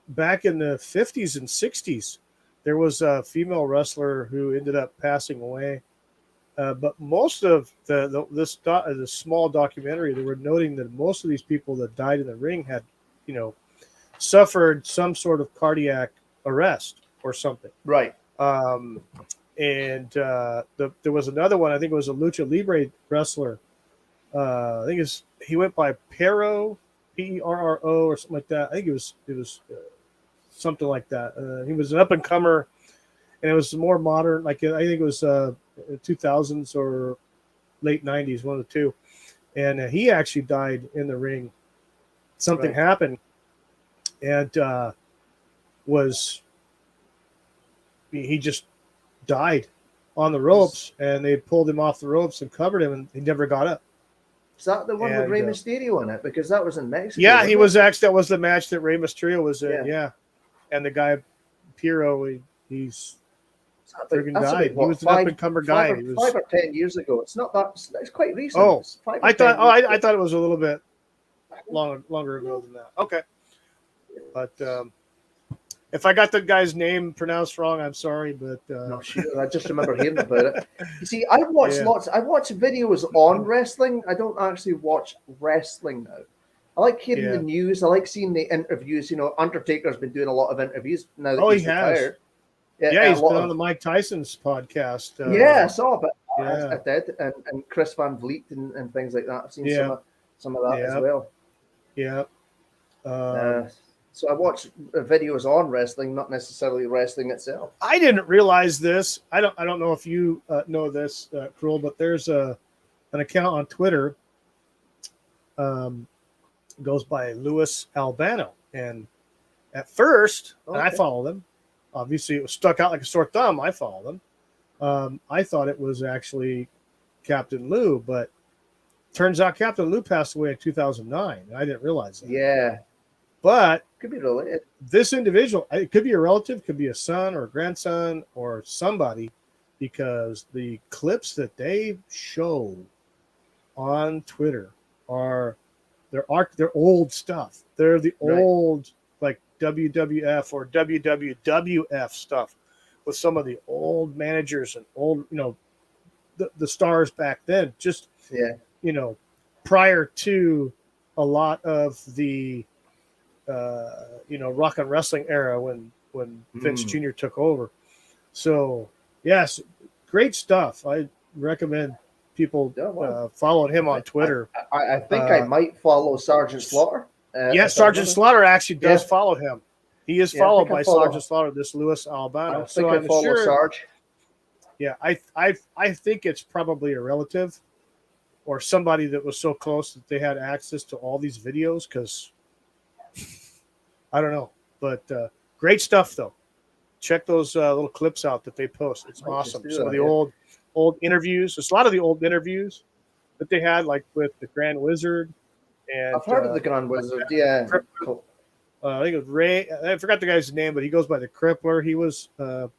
back in the 50s and 60s. There was a female wrestler who ended up passing away. But most of the small documentary, they were noting that most of these people that died in the ring had, suffered some sort of cardiac arrest or something. Right. There was another one. I think it was a Lucha Libre wrestler. I think he went by Perro, Perro, or something like that. I think it was something like that. He was an up and comer, and it was more modern. Like I think it was 2000s or late 90s, one of the two. And he actually died in the ring. Something happened, and he just died on the ropes, and they pulled him off the ropes and covered him, and he never got up. Is that the one with Rey Mysterio in it? Because that was in Mexico. Yeah, he was actually. That was the match that Rey Mysterio was in. Yeah, and the guy Piero, he's friggin' died. He was an up and comer guy. 5 or 10 years ago. It's not that. It's quite recent. Oh, I thought it was a little bit longer ago than that. Okay, but if I got the guy's name pronounced wrong, I'm sorry, but no, sure. I just remember hearing about it. You see, I watch videos on wrestling. I don't actually watch wrestling now. I like hearing the news. I like seeing the interviews. Undertaker's been doing a lot of interviews now that he's retired. Yeah, he's been on the Mike Tyson's podcast. I saw, but I did, and Chris Van Vliet and things like that. I've seen some of that as well. Yeah. So I watch videos on wrestling, not necessarily wrestling itself. I didn't realize this. I don't know if you know this, Cruel, but there's an account on Twitter. Goes by Louis Albano, and at first, and I follow them. Obviously, it was stuck out like a sore thumb. I follow them. I thought it was actually Captain Lou, but turns out Captain Lou passed away in 2009. I didn't realize that. Yeah. But could be related. This individual, it could be a relative, could be a son or a grandson or somebody, because the clips that they show on Twitter are old stuff. They're the old like WWF or WWF stuff with some of the old managers and old, the stars back then. Just prior to a lot of the rock and wrestling era when Vince Jr. took over. So yes, great stuff. I recommend people following him on Twitter. I think I might follow Sergeant Slaughter. Sergeant Slaughter actually does follow him. He is followed by Sergeant Slaughter, this Louis Albano. So I follow Sarge. Yeah, I think it's probably a relative or somebody that was so close that they had access to all these videos, because I don't know. But great stuff, though. check those little clips out that they post. It's Might just awesome. do Some of that, the yeah. old interviews. There's a lot of the old interviews that they had, like with the Grand Wizard and I've heard of the Grand Wizard. Yeah. Cool. I think it was Ray. I forgot the guy's name, but he goes by the Crippler. He was a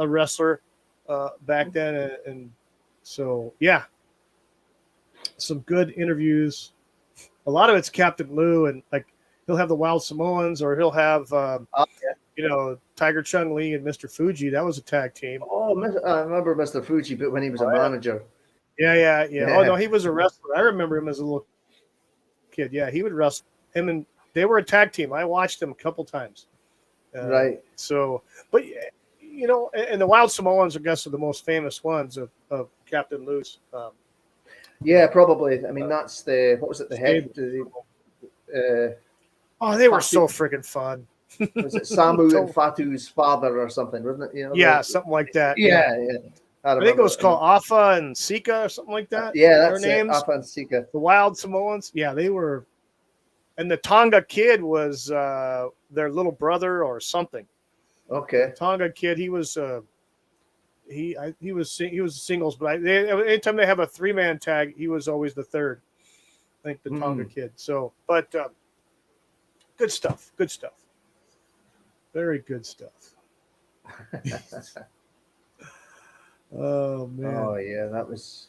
wrestler back then, and so yeah, some good interviews. A lot of it's Captain Lou, and like he'll have the Wild Samoans, or he'll have Tiger Chung Lee and Mr. Fuji. That was a tag team. Oh, I remember Mr. Fuji, but when he was a manager. Yeah. Oh no, he was a wrestler. I remember him as a little kid. Yeah, he would wrestle. Him and they were a tag team. I watched them a couple times. Right. So, but and the Wild Samoans, I guess, are the most famous ones of Captain Lou's. Yeah, probably. I mean, that's what was it? The head. They were so freaking fun. Was it Samu and Fatu's father or something, wasn't it? Yeah, something like that. Yeah. I think it was called Afa and Sika or something like that. Yeah, that's their names. Afa and Sika. The Wild Samoans. Yeah, they were. And the Tonga Kid was their little brother or something. Okay. Tonga Kid, he was he was singles, but anytime they have a 3-man tag, he was always the third. I think the Tonga Kid. So, but good stuff. Good stuff. Very good stuff. Oh man. Oh yeah, that was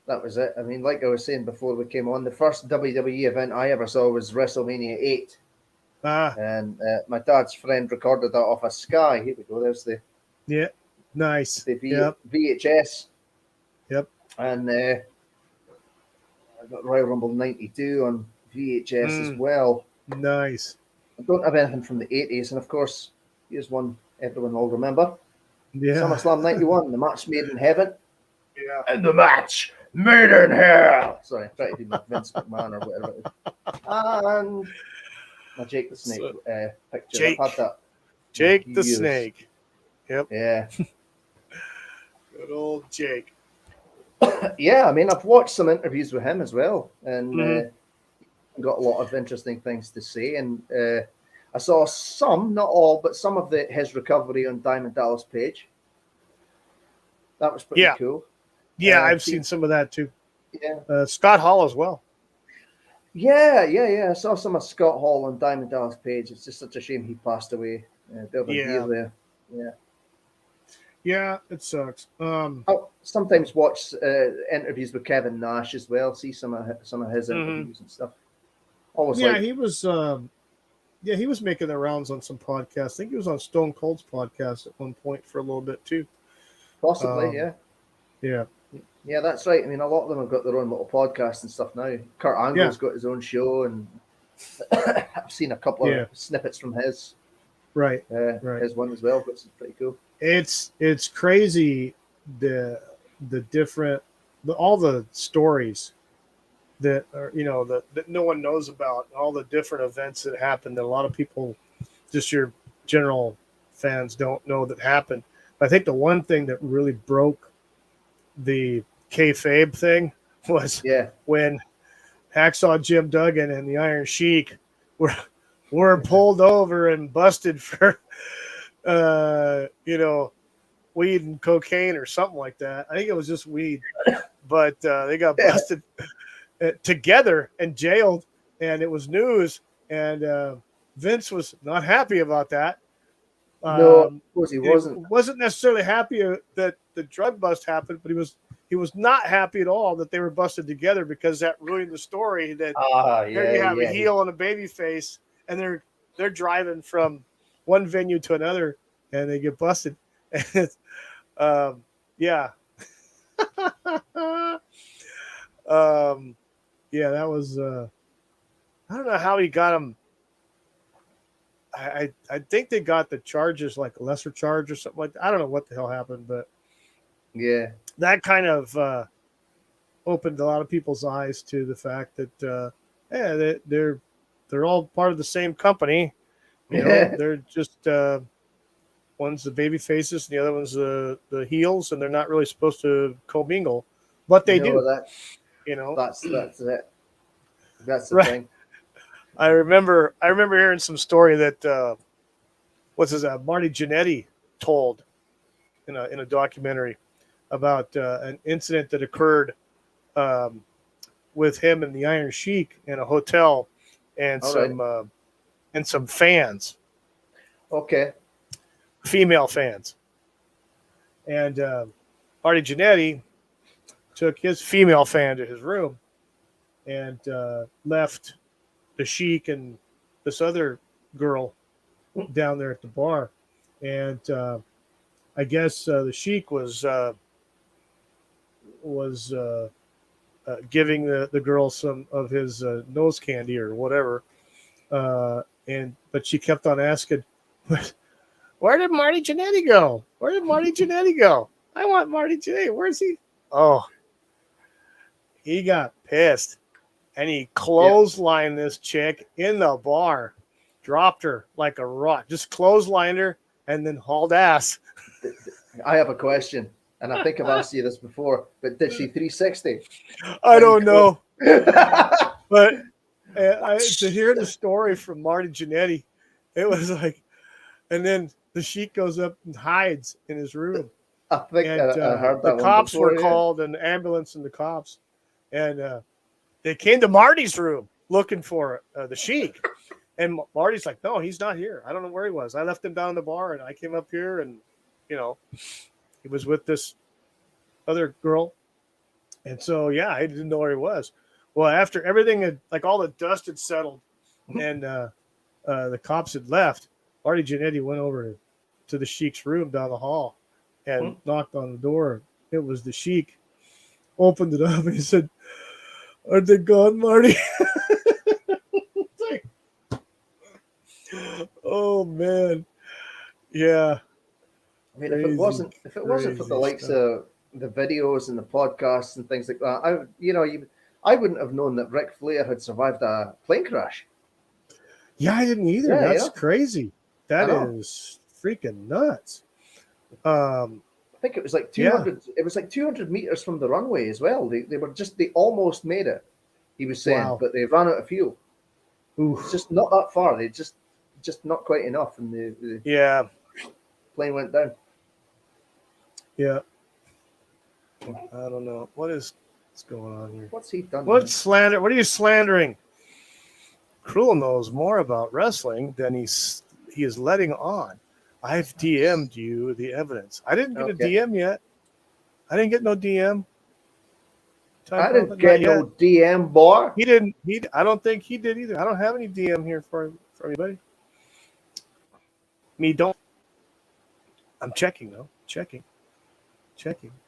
it. I mean, like I was saying before we came on, the first WWE event I ever saw was WrestleMania 8. And my dad's friend recorded that off a Sky. Here we go. There's the nice. The Yep. VHS. Yep. And I got Royal Rumble 92 on VHS as well. Nice. I don't have anything from the 80s, and of course, here's one everyone will remember. Yeah. SummerSlam 91, the match made in heaven. Yeah. And the match made in hell. Sorry, I tried to do my Vince McMahon or whatever it is. And my Jake the Snake picture. Jake. I've had that. Jake the Snake. Yep. Yeah. Good old Jake. Yeah, I mean, I've watched some interviews with him as well, and got a lot of interesting things to say. And I saw some, not all, but some of his recovery on Diamond Dallas Page. That was pretty cool. Yeah, I've seen some of that too. Yeah. Scott Hall as well. Yeah. I saw some of Scott Hall on Diamond Dallas Page. It's just such a shame he passed away. Bit of a deal there. Yeah. Yeah, it sucks. I'll sometimes watch interviews with Kevin Nash as well. See some of his interviews and stuff. Always he was. He was making the rounds on some podcasts. I think he was on Stone Cold's podcast at one point for a little bit too. Possibly, yeah. Yeah, that's right. I mean, a lot of them have got their own little podcasts and stuff now. Kurt Angle's got his own show, and I've seen a couple of snippets from his. Right. His one as well, which is pretty cool. It's crazy the different all the stories that are that no one knows about, all the different events that happened that a lot of people, just your general fans, don't know that happened. But I think the one thing that really broke the kayfabe thing was when Hacksaw Jim Duggan and the Iron Sheik were pulled over and busted for weed and cocaine or something like that. I think it was just weed, but they got busted together and jailed, and it was news. And Vince was not happy about that. No, of course he wasn't. Wasn't necessarily happy that the drug bust happened, but he was not happy at all that they were busted together, because that ruined the story. That here you have a heel and a baby face, and they're driving from one venue to another, and they get busted. That was I don't know how he got him. I think they got the charges, like a lesser charge or something like that. I don't know what the hell happened, but that kind of opened a lot of people's eyes to the fact that they're all part of the same company. They're just one's the baby faces and the other one's the heels, and they're not really supposed to commingle, but they do. That's it. That's the right. thing. I remember hearing some story that what's his Marty Jannetty told in a documentary about an incident that occurred with him and the Iron Sheik in a hotel and some fans, Okay. female fans, and Marty Jannetty took his female fan to his room and left the Sheik and this other girl down there at the bar, and I guess the Sheik was giving the girl some of his nose candy or whatever, but she kept on asking, "Where did Marty Jannetty go? Where did Marty Jannetty go? I want Marty Jannetty. Where's he?" Oh, he got pissed, and he clotheslined this chick in the bar, dropped her like a rock, just clotheslined her, and then hauled ass. I have a question, and I think I've asked you this before, but did she 360? I don't know, but to hear the story from Marty Jannetty, it was like, and then the Sheik goes up and hides in his room. I think and I heard that the cops before, were called, an ambulance and the cops, and they came to Marty's room looking for the Sheik. And Marty's like, "No, he's not here. I don't know where he was. I left him down in the bar, and I came up here, and he was with this other girl." And so, yeah, I didn't know where he was. Well, after everything had, like, all the dust had settled, and the cops had left, Marty Jannetty went over to the Sheik's room down the hall and knocked on the door. It was the Sheik. Opened it up, and he said, "Are they gone, Marty?" Like, oh man, yeah. I mean, if it wasn't for the likes of the videos and the podcasts and things like that, I wouldn't have known that Ric Flair had survived a plane crash. Yeah, I didn't either. That's crazy. That is freaking nuts. I think it was like 200. Yeah. It was like 200 meters from the runway as well. They almost made it. He was saying, but they ran out of fuel. Oof. It's just not that far. They just not quite enough, and the plane went down. Yeah. I don't know what's going on here. What's he done? What slander? What are you slandering? Cruel knows more about wrestling than he is letting on. I've DM'd you the evidence. I didn't get a DM yet. I didn't get no DM. I didn't get no DM, boy. He didn't. I don't think he did either. I don't have any DM here for anybody. Me don't. I'm checking though. Checking.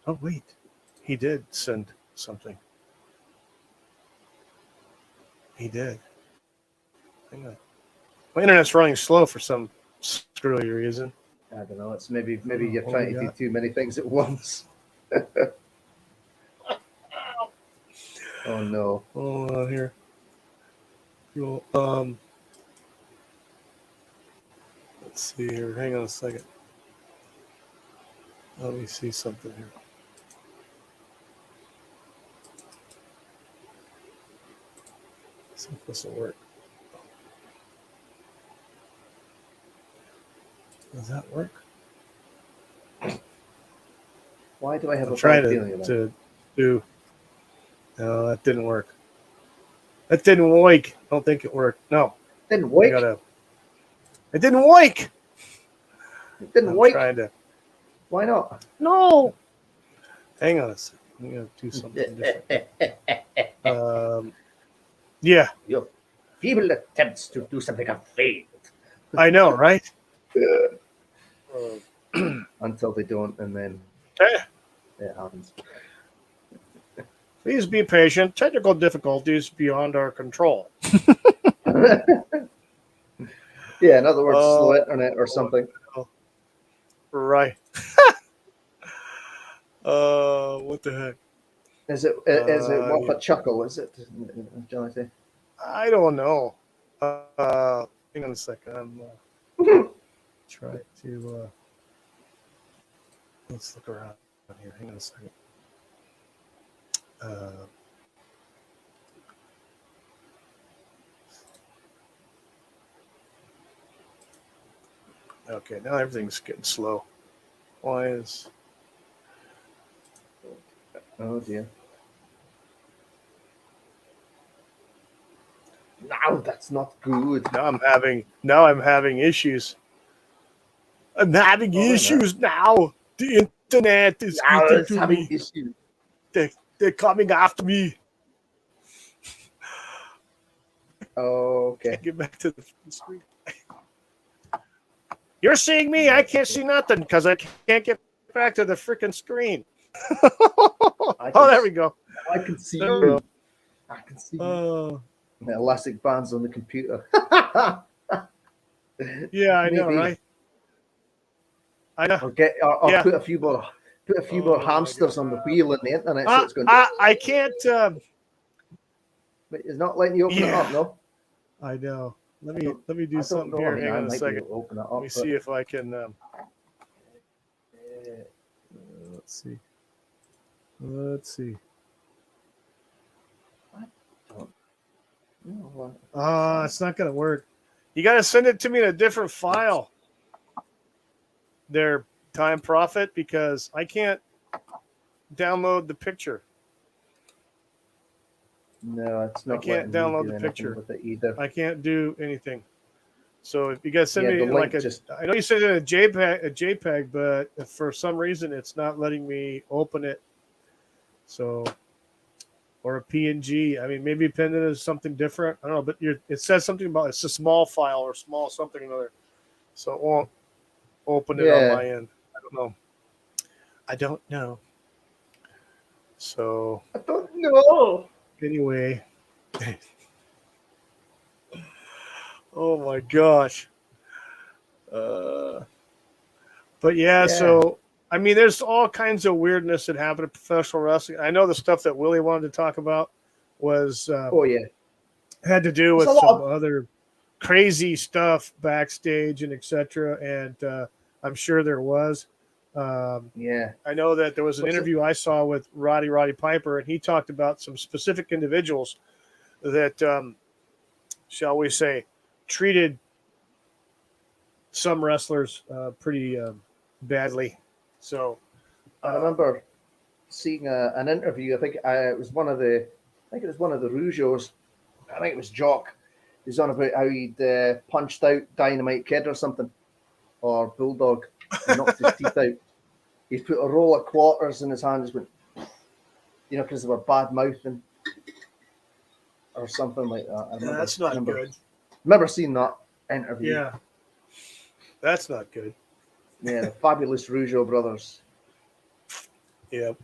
Oh wait, he did send something. He did. Hang on. My internet's running slow for some screwy reason. I don't know. It's maybe you're trying to do too many things at once. Oh no. Hold on here. Let's see here. Hang on a second. Let me see something here. See if this will work. Does that work? Why do I have a trying feeling about to do? No, that didn't work. That didn't work. I don't think it worked. No. Didn't work. It didn't work. It didn't work. Trying to. Why not? No. Hang on a second. I'm gonna do something different. Yeah. Your feeble attempts to do something have failed. I know, right? Until they don't, and then it happens. Please be patient. Technical difficulties beyond our control. Yeah, in other words, slow internet or something. Right. What the heck? Is it worth a chuckle? Is it? Jonathan? I don't know. Hang on a second. I'm trying to. Let's look around here. Hang on a second. Okay, now everything's getting slow. Why is? Oh dear. No, that's not good. Now I'm having issues. I'm having issues now. The internet is Now getting it's to having me. issues. They're coming after me. Okay. Get back to the screen. You're seeing me. I can't see nothing because I can't get back to the freaking screen. Oh, there we go. I can see There we you. go. I can see you. Oh, The elastic bands on the computer. yeah, I know, Maybe. right? I know. Or Yeah. put a few more Oh, my hamsters on the wheel on the internet, so it's going. I can't. But it's not letting you open it up, no. I know. Let me do I don't something know. here. I mean, Hang I on a might be able second. to open it up. Let me see if I can. Let's see. Let's see. It's not going to work. You got to send it to me in a different file. There, Time Profit, because I can't download the picture. No, it's not. I can't download the picture with it either. I can't do anything. So if you guys send me the like link I know you sent it in a JPEG, but for some reason it's not letting me open it. So, or a PNG. I mean, maybe Pendant is something different. I don't know, but it says something about it's a small file or small something or other. So it won't open it on my end. I don't know. So I don't know. anyway. Oh my gosh. But yeah, so I mean, there's all kinds of weirdness that happened in professional wrestling. I know the stuff that Willie wanted to talk about was had to do with some other crazy stuff backstage and etc. And I'm sure there was. I know that there was an interview I saw with Roddy Piper, and he talked about some specific individuals that, shall we say, treated some wrestlers pretty badly. So I remember seeing an interview. I think it was one of the Rougeos. I think it was Jock. He's on about how he'd punched out Dynamite Kid or something, or Bulldog, and knocked his teeth out. He's put a roll of quarters in his hand, just went, because they were bad mouthing or something like that. That's not good. Remember seeing that interview? Yeah, that's not good. Yeah, the fabulous Rougeau brothers. Yep.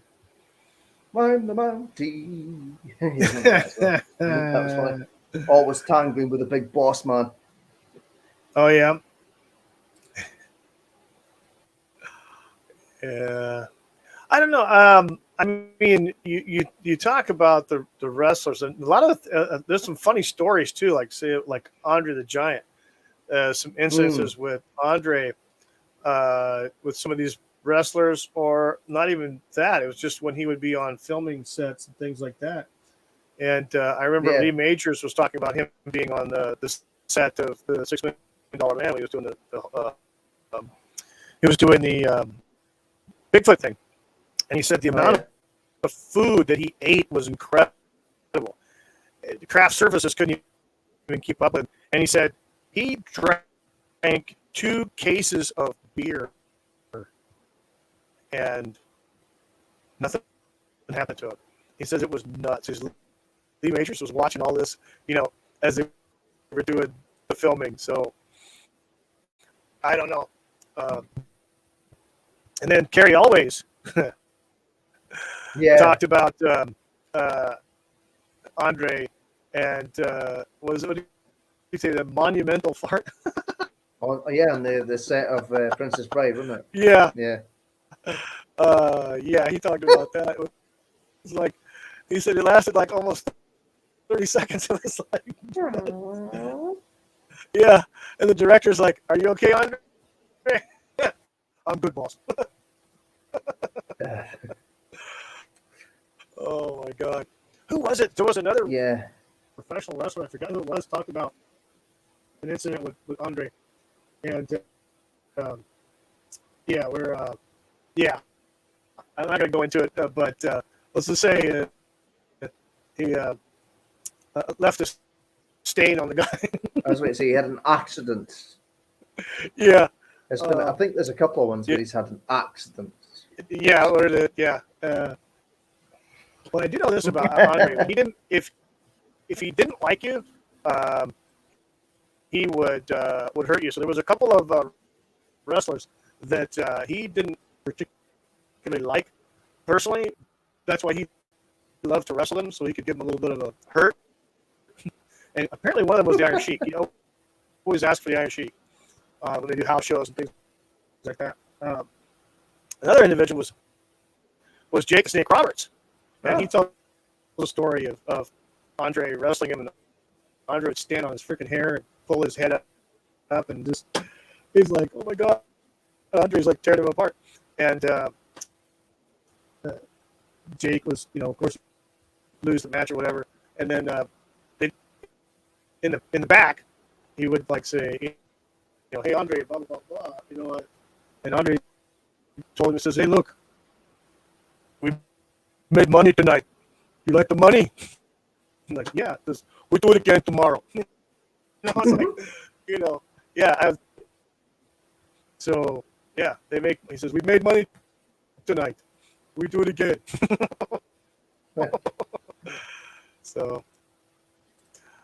Climb the mountain. That was funny. Always tangling with a big boss man. Oh yeah. Yeah. I don't know. I mean, you talk about the wrestlers, and a lot of there's some funny stories too. Like Andre the Giant, some incidences with Andre, with some of these wrestlers, or not even that. It was just when he would be on filming sets and things like that. And I remember Lee Majors was talking about him being on the set of the $6 Million Man. He was doing the Bigfoot thing, and he said the amount of food that he ate was incredible. Craft services couldn't even keep up with him. And he said he drank 2 cases of beer, and nothing happened to him. He says it was nuts. Lee Majors was watching all this, as they were doing the filming. So I don't know. And then Carrie Always talked about Andre and what did you say, the monumental fart? On the set of Princess Bride, wasn't it? Yeah. Yeah. He talked about that. It was like, he said it lasted like almost 30 seconds. It was like, yeah. And the director's like, "Are you okay, Andre?" I'm good, boss. Oh my God. Who was it? There was another professional wrestler. I forgot who it was. Talked about an incident with Andre. And yeah, yeah. I'm not going to go into it, but let's just say he left a stain on the guy. I was going to say he had an accident. Yeah. There's been, I think there's a couple of ones where he's had an accident. Yeah, well, I do know this about Andre. He didn't. If he didn't like you, he would hurt you. So there was a couple of wrestlers that he didn't particularly like personally. That's why he loved to wrestle them, so he could give them a little bit of a hurt. And apparently, one of them was the Iron Sheik. He always asked for the Iron Sheik when they do house shows and things like that. Another individual was Jake the Snake Roberts, and he told the story of Andre wrestling him, and Andre would stand on his freaking hair and pull his head up and just he's like, "Oh my god!" Andre's like tearing him apart, and Jake was, of course, lose the match or whatever, and then in the back, he would like say, "Hey Andre, blah blah blah blah," and Andre told him, he says, "Hey, look, we made money tonight. You like the money?" I'm like, "Yeah, we do it again tomorrow." I was like, yeah. So yeah, he says, "We made money tonight. We do it again." So,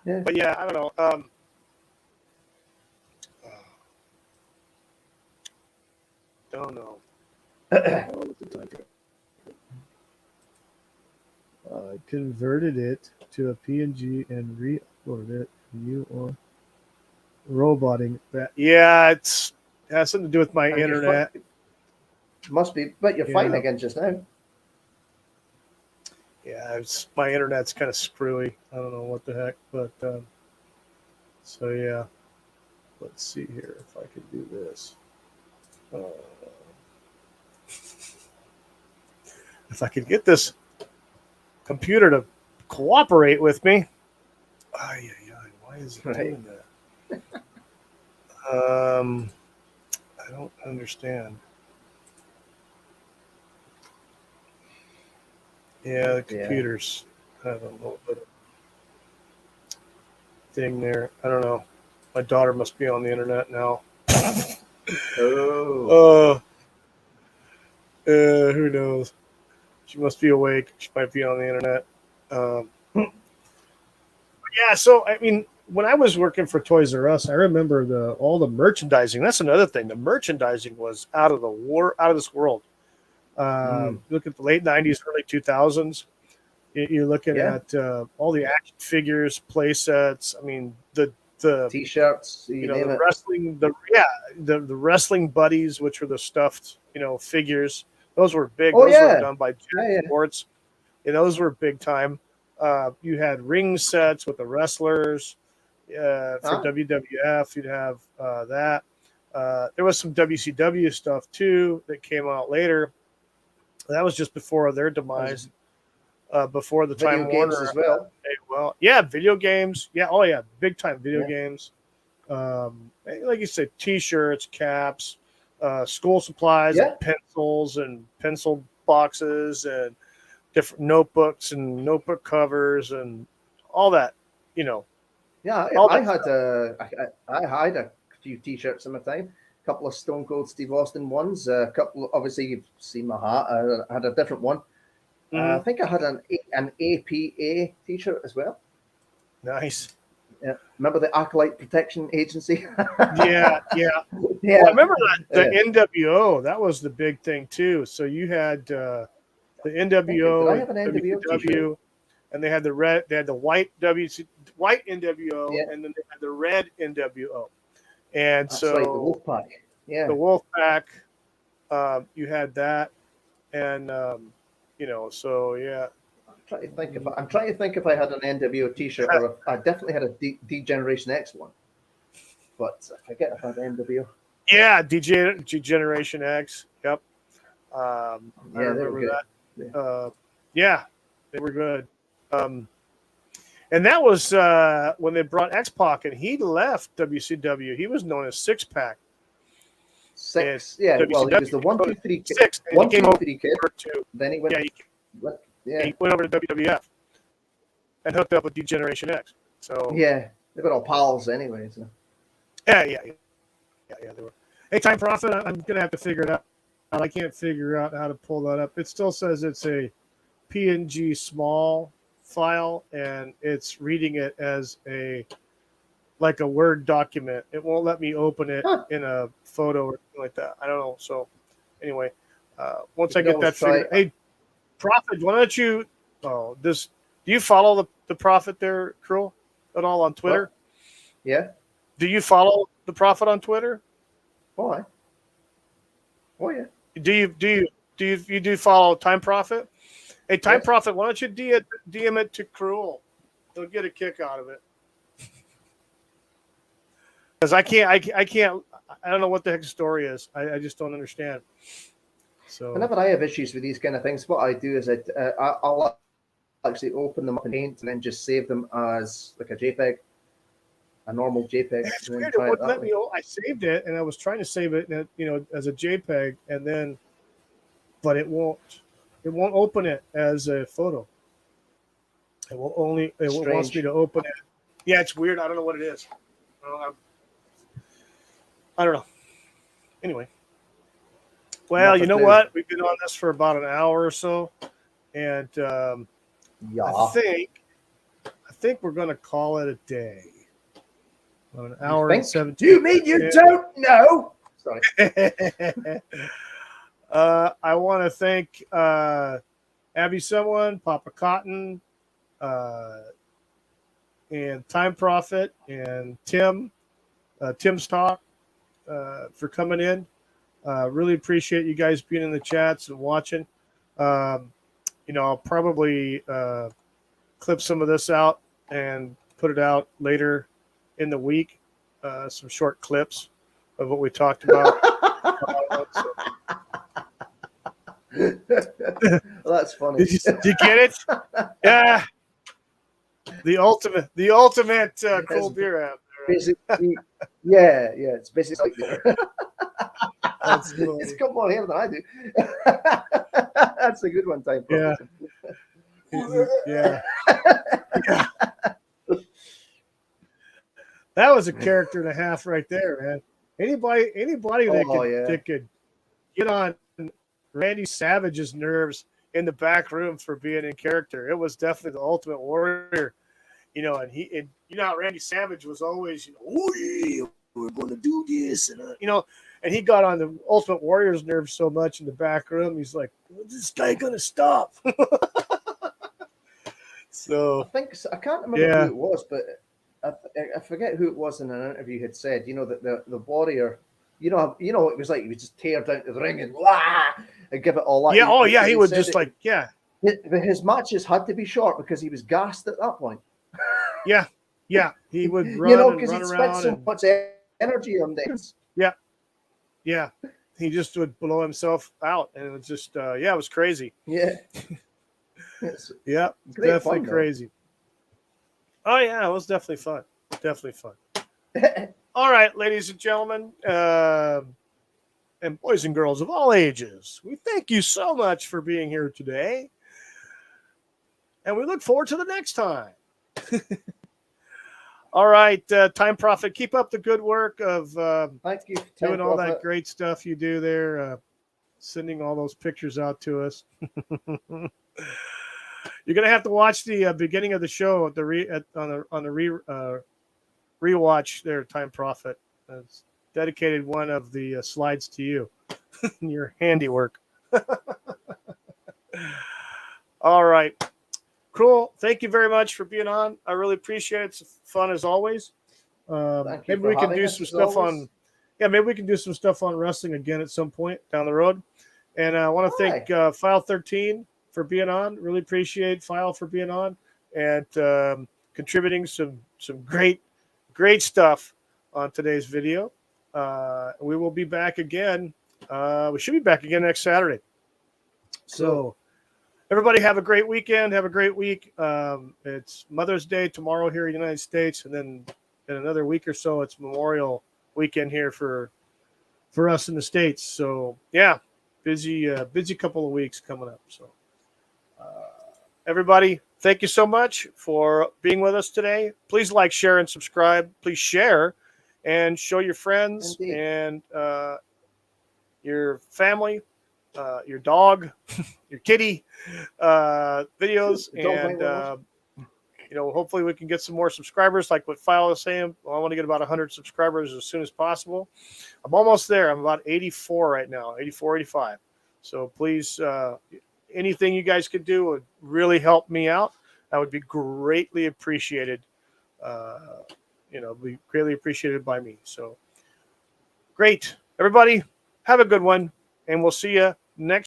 yeah. But yeah, I don't know. Don't know. I converted it to a PNG and re-uploaded it. You are roboting that. Yeah, it has something to do with my internet. Must be, but you're fine again just now. Yeah, my internet's kind of screwy. I don't know what the heck, but so yeah. Let's see here if I can do this. If I could get this computer to cooperate with me. Why is it doing that? I don't understand. Yeah, the computers have a little bit of thing there. I don't know. My daughter must be on the internet now. Who knows? She must be awake. She might be on the internet. Yeah, so I mean, when I was working for Toys R Us, I remember all the merchandising. That's another thing. The merchandising was out of this world. Look at the late '90s, early 2000s. You're looking at all the action figures, play sets. I mean, the T-shirts, the wrestling, the wrestling buddies, which were the stuffed, figures. Those were big. Those were done by Jack Sports. And those were big time. You had ring sets with the wrestlers for WWF. You'd have that. There was some WCW stuff too that came out later. That was just before their demise. Before the Time Warner as well. Video games. Yeah, big time video games. Like you said, T-shirts, caps, school supplies, and pencils and pencil boxes and different notebooks and notebook covers and all that. Yeah, I had a few T-shirts in my time. A couple of Stone Cold Steve Austin ones. A couple, obviously, you've seen my hat. I had a different one. I think I had an APA T-shirt as well. Nice. Yeah. Remember the Acolyte Protection Agency? Yeah. Well, I remember the NWO. That was the big thing too. So you had the NWO, Did I have an NWO WCW, and they had the red. They had the white NWO, and then they had the red NWO. And that's so right, the Wolfpack. Yeah, the Wolfpack. You had that, and so yeah. I'm trying to think if I had an NWO T-shirt, or I definitely had a D-Generation X one. But I forget if I had NWO. Yeah, Generation X. Yep. I remember that. They were good. And that was when they brought X-Pac, and he left WCW. He was known as Six Pack. 6. Yeah, well, he was the 1, 2, 3 kid. 6. And 1, he came 2, over 3 kid. to Then he went. he went over to WWF and hooked up with D-Generation X. So yeah, they were all pals anyway. So. yeah. They were. Hey, Time Prophet, I'm gonna have to figure it out. I can't figure out how to pull that up. It still says it's a PNG small file, and it's reading it as like a Word document. It won't let me open it in a photo or something like that. I don't know. So anyway, once I get that figured, hey, Prophet, why don't you? Oh, do you follow the Prophet there, Cruel, at all on Twitter? What? Yeah. Do you follow the Prophet on Twitter? Why? Oh yeah. Do you follow Time Prophet? Hey, Time Prophet, why don't you DM it to Cruel? He'll get a kick out of it. Because I don't know what the heck the story is. I just don't understand. So whenever I have issues with these kind of things, what I do is I'll actually open them up in Paint and then just save them as like a JPEG, a normal JPEG. it's weird. It wouldn't let me. I saved it, and I was trying to save it, as a JPEG, but it won't. It won't open it as a photo. It will only. It wants me to open it. Yeah, it's weird. I don't know what it is. I don't know. Anyway. Well, you know what? We've been on this for about an hour or so, and I think we're going to call it a day. An hour and 17. You mean you don't know? Sorry. I want to thank Abby Someone, Papa Cotton, and Time Prophet, and Tim's Talk for coming in. Really appreciate you guys being in the chats and watching. I'll probably clip some of this out and put it out later in the week. Some short clips of what we talked about. Well, that's funny. Did you get it? Yeah. The ultimate cold beer app. Basically, yeah. It's basically like That's cool. It's got more hair than I do. That's a good one, Time. Yeah. Yeah. That was a character and a half right there, man. Anybody that could get on Randy Savage's nerves in the back room for being in character. It was definitely the Ultimate Warrior. And how Randy Savage was always, oh yeah, we're going to do this, and and he got on the Ultimate Warrior's nerves so much in the back room. He's like, when's this guy going to stop? So I can't remember who it was, but I forget who it was in an interview had said, that the Warrior, it was like he would just tear down to the ring and give it all up. Yeah, he would just his matches had to be short because he was gassed at that point. Yeah, he would run because he'd spent so much energy on this. Yeah, he just would blow himself out, and it was just it was crazy. Yeah, yeah, definitely crazy. Oh yeah, it was definitely fun. All right, ladies and gentlemen, and boys and girls of all ages, we thank you so much for being here today, and we look forward to the next time. All right, Time Prophet, keep up the good work of thank you, doing all that great stuff you do there, sending all those pictures out to us. You're gonna have to watch the beginning of the show on the rewatch there, Time Prophet. It's dedicated one of the slides to you, your handiwork. All right. Cool. Thank you very much for being on. I really appreciate it. It's fun as always. Maybe we can do some stuff on. Yeah, maybe we can do some stuff on wrestling again at some point down the road. And I want to thank File 13 for being on. Really appreciate File for being on and contributing some great stuff on today's video. We will be back again. We should be back again next Saturday. So. Everybody have a great weekend. Have a great week. It's Mother's Day tomorrow here in the United States, and then in another week or so, it's Memorial Weekend here for for us in the States. So yeah, busy couple of weeks coming up. So everybody, thank you so much for being with us today. Please like, share, and subscribe. Please share and show your friends Indeed. and your family, your dog, your kitty videos. The dog might And, want hopefully we can get some more subscribers like what File was saying. Well, I want to get about 100 subscribers as soon as possible. I'm almost there. I'm about 84 right now, 84, 85. So please, anything you guys could do would really help me out. That would be greatly appreciated. Be greatly appreciated by me. So great. Everybody, have a good one. And we'll see you next